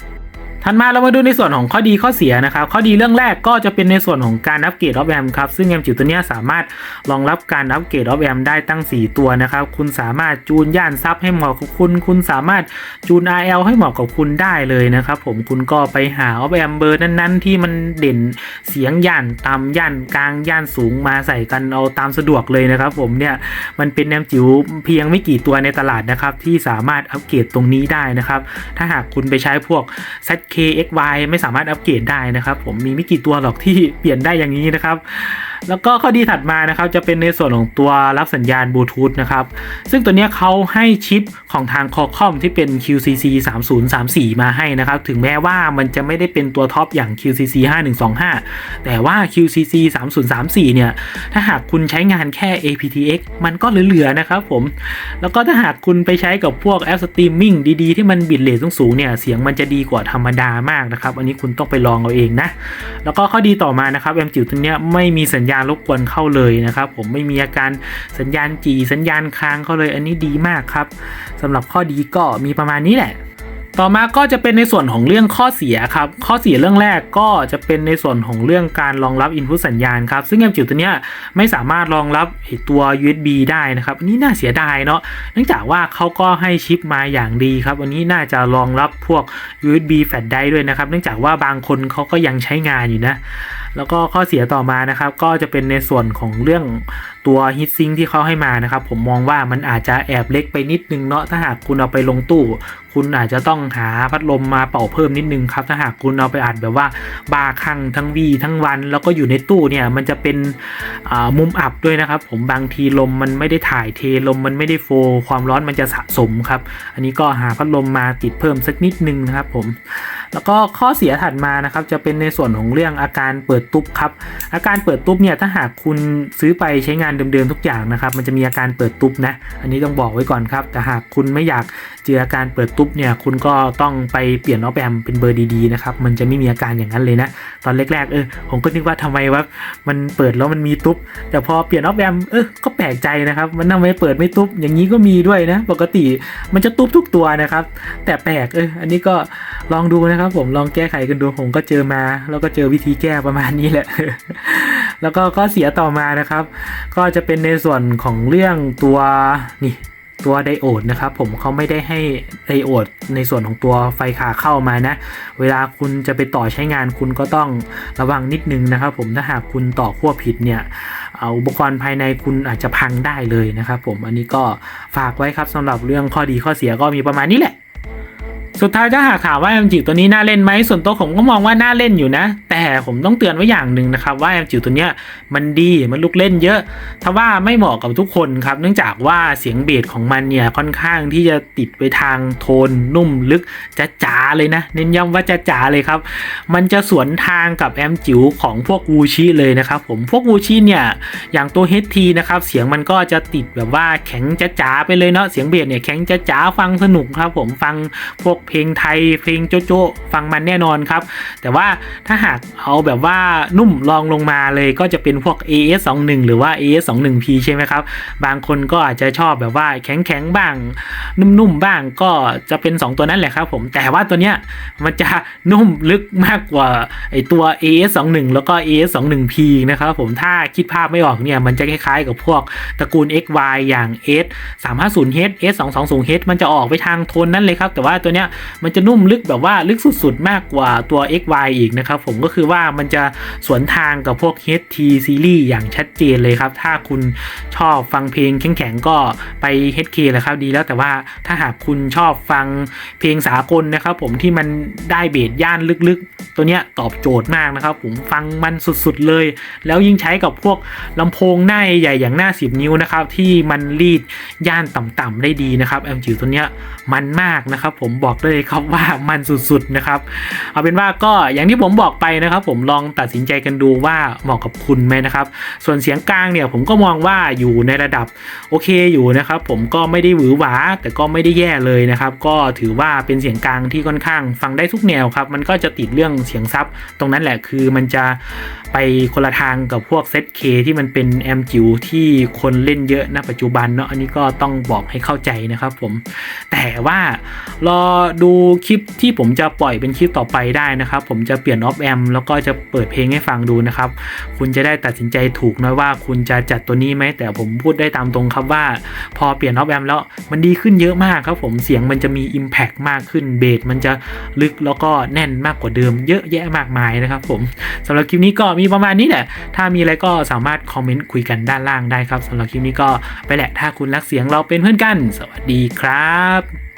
ถัดมาเรามาดูในส่วนของข้อดีข้อเสียนะครับข้อดีเรื่องแรกก็จะเป็นในส่วนของการอัปเกรดออฟแอมครับซึ่งแอมจิ๋วตัวนี้สามารถรองรับการอัปเกรดออฟแอมได้ตั้ง4ตัวนะครับคุณสามารถจูนย่านซับให้เหมาะกับคุณสามารถจูน RL ให้เหมาะกับคุณได้เลยนะครับผมคุณก็ไปหาออฟแอมเบอร์นั้นๆที่มันเด่นเสียงย่านต่ำย่านกลางย่านสูงมาใส่กันเอาตามสะดวกเลยนะครับผมเนี่ยมันเป็นแอมจิ๋วเพียงไม่กี่ตัวในตลาดนะครับที่สามารถอัปเกรดตรงนี้ได้นะครับถ้าหากคุณไปใช้พวก ZK XY ไม่สามารถอัปเกรดได้นะครับผมมีไม่กี่ตัวหรอกที่เปลี่ยนได้อย่างนี้นะครับ แล้วก็ข้อดีถัดมานะครับจะเป็นในส่วนของตัวรับสัญญาณบลูทูธนะครับซึ่งตัวเนี้ยเขาให้ชิปของทาง Qualcomm ที่เป็น QCC 3034มาให้นะครับถึงแม้ว่ามันจะไม่ได้เป็นตัวท็อปอย่าง QCC 5125แต่ว่า QCC 3034เนี่ยถ้าหากคุณใช้งานแค่ aptX มันก็เหลือๆนะครับผมแล้วก็ถ้าหากคุณไปใช้กับพวกแอปสตรีมมิ่งดีๆที่มันบิตเรทสูงๆเนี่ยเสียงมันจะดีกว่าธรรมดามากนะครับอันนี้คุณต้องไปลองเอาเองนะแล้วก็ข้อดีต่อมานะครับแอมจิ๋วตัวเนี้ยไม่มีสัญญาณรบกวนเข้าเลยนะครับผมไม่มีอาการสัญญาณจีสัญญาณค้างเข้าเลยอันนี้ดีมากครับสำหรับข้อดีก็มีประมาณนี้แหละต่อมาก็จะเป็นในส่วนของเรื่องข้อเสียครับข้อเสียเรื่องแรกก็จะเป็นในส่วนของเรื่องการรองรับ input สัญญาณครับซึ่งแอมจิ๋วตัวเนี้ยไม่สามารถรองรับตัว USB ได้นะครับอันนี้น่าเสียดายเนาะเนื่องจากว่าเขาก็ให้ชิปมาอย่างดีครับวันนี้น่าจะรองรับพวก USB flash drive ด้วยนะครับเนื่องจากว่าบางคนเขาก็ยังใช้งานอยู่นะแล้วก็ข้อเสียต่อมานะครับก็จะเป็นในส่วนของเรื่องตัว heatsink ที่เขาให้มานะครับผมมองว่ามันอาจจะแอบเล็กไปนิดนึงเนาะถ้าหากคุณเอาไปลงตู้คุณอาจจะต้องหาพัดลมมาเป่าเพิ่มนิดนึงครับถ้าหากคุณเอาไปอัดแบบว่าบาคั่งทั้งวีทั้งวันแล้วก็อยู่ในตู้เนี่ยมันจะเป็นมุมอับด้วยนะครับผมบางทีลมมันไม่ได้ถ่ายเทลมมันไม่ได้โฟล์ความร้อนมันจะสะสมครับอันนี้ก็หาพัดลมมาติดเพิ่มสักนิดนึงนะครับผมแล้วก็ข้อเสียถัดมานะครับจะเป็นในส่วนของเรื่องอาการเปิดตุ๊บครับอาการเปิดตุ๊บเนี่ยถ้าหากคุณซื้อไปใช้งานเดิมๆทุกอย่างนะครับมันจะมีอาการเปิดตุ๊บนะอันนี้ต้องบอกไว้ก่อนครับแต่หากคุณไม่อยากเจออาการเปิดตุ๊บเนี่ยคุณก็ต้องไปเปลี่ยนออฟแอมเป็นเบอร์ดีๆนะครับมันจะไม่มีอาการอย่างนั้นเลยนะตอนแรกๆผมก็นึกว่าทำไมวะมันเปิดแล้วมันมีตุ๊บแต่พอเปลี่ยนออฟแอมก็แปลกใจนะครับมันทำไมเปิดไม่ตุ๊บอย่างนี้ก็มีด้วยนะปกติมันจะตุ๊บทุกตัวนะครับแต่แปลกอันนี้ก็ลองดูนะครับผมลองแก้ไขกันดูผมก็เจอมาแล้วก็เจอวิธีแก้ประมาณนี้แหละ แล้วก็ข้อเสียต่อมานะครับก็จะเป็นในส่วนของเรื่องตัวไดโอดนะครับผมเขาไม่ได้ให้ไดโอดในส่วนของตัวไฟขาเข้ามานะเวลาคุณจะไปต่อใช้งานคุณก็ต้องระวังนิดนึงนะครับผมถ้าหากคุณต่อขั้วผิดเนี่ยอุปกรณ์ภายในคุณอาจจะพังได้เลยนะครับผมอันนี้ก็ฝากไว้ครับสำหรับเรื่องข้อดีข้อเสียก็มีประมาณนี้แหละสุดท้ายถ้าหากถามว่าแอมจิ๋วตัวนี้น่าเล่นไหมส่วนตัวผมก็มองว่าน่าเล่นอยู่นะแต่ผมต้องเตือนไว้อย่างหนึ่งนะครับว่าแอมจิ๋วตัวเนี้ยมันดีมันลูกเล่นเยอะทว่าไม่เหมาะกับทุกคนครับเนื่องจากว่าเสียงเบสของมันเนี่ยค่อนข้างที่จะติดไปทางโทนนุ่มลึกจ๋าๆเลยนะเน้นย้ำว่าจ๋าๆเลยครับมันจะสวนทางกับแอมจิ๋วของพวกวูชิเลยนะครับผมพวกวูชิเนี่ยอย่างตัว HT นะครับเสียงมันก็จะติดแบบว่าแข็งจ๋าๆไปเลยเนาะเสียงเบสเนี่ยแข็งจ๋าๆฟังสนุกครับผมฟังพวกเพลงไทยเพลงโจ๊ะฟังมันแน่นอนครับแต่ว่าถ้าหากเอาแบบว่านุ่มรองลงมาเลยก็จะเป็นพวก AS21 หรือว่า AS21P ใช่ไหมครับบางคนก็อาจจะชอบแบบว่าแข็งๆบ้างนุ่มๆบ้างก็จะเป็น2ตัวนั้นแหละครับผมแต่ว่าตัวเนี้ยมันจะนุ่มลึกมากกว่าไอตัว AS21 แล้วก็ AS21P นะครับผมถ้าคิดภาพไม่ออกเนี่ยมันจะคล้ายๆกับพวกตระกูล XY อย่าง S350H S220H มันจะออกไปทางโทนนั้นเลยครับแต่ว่าตัวเนี้ยมันจะนุ่มลึกแบบว่าลึกสุดๆมากกว่าตัว XY อีกนะครับผมก็คือว่ามันจะสวนทางกับพวก HT Series อย่างชัดเจนเลยครับถ้าคุณชอบฟังเพลงแข็งๆก็ไป HK แหละครับดีแล้วแต่ว่าถ้าหากคุณชอบฟังเพลงสากลนะครับผมที่มันได้เบสย่านลึกๆตัวเนี้ยตอบโจทย์มากนะครับผมฟังมันสุดๆเลยแล้วยิ่งใช้กับพวกลำโพงหน้าใหญ่อย่างหน้า10 นิ้วนะครับที่มันรีดย่านต่ำๆได้ดีนะครับแอมจิ๋วตัวเนี้ยมันมากนะครับผมบอกเลยครับว่ามันสุดๆนะครับเอาเป็นว่าก็อย่างที่ผมบอกไปนะครับผมลองตัดสินใจกันดูว่าเหมาะกับคุณไหมนะครับส่วนเสียงกลางเนี่ยผมก็มองว่าอยู่ในระดับโอเคอยู่นะครับผมก็ไม่ได้หวือหวาแต่ก็ไม่ได้แย่เลยนะครับก็ถือว่าเป็นเสียงกลางที่ค่อนข้างฟังได้ทุกแนวครับมันก็จะติดเรื่องเสียงซับตรงนั้นแหละคือมันจะไปคนละทางกับพวกเซต K ที่มันเป็นแอมจิ๋วที่คนเล่นเยอะณปัจจุบันเนาะอันนี้ก็ต้องบอกให้เข้าใจนะครับผมแต่ว่ารอดูคลิปที่ผมจะปล่อยเป็นคลิปต่อไปได้นะครับผมจะเปลี่ยนออฟแอมแล้วก็จะเปิดเพลงให้ฟังดูนะครับคุณจะได้ตัดสินใจถูกนะว่าคุณจะจัดตัวนี้ไหมแต่ผมพูดได้ตามตรงครับว่าพอเปลี่ยนออฟแอมแล้วมันดีขึ้นเยอะมากครับผมเสียงมันจะมี Impact มากขึ้นเบสมันจะลึกแล้วก็แน่นมากกว่าเดิมเยอะแยะมากมายนะครับผมสำหรับคลิปนี้ก็มีประมาณนี้แหละถ้ามีอะไรก็สามารถคอมเมนต์คุยกันด้านล่างได้ครับสำหรับคลิปนี้ก็ไปแหละถ้าคุณรักเสียงเราเป็นเพื่อนกันสวัสดีครับ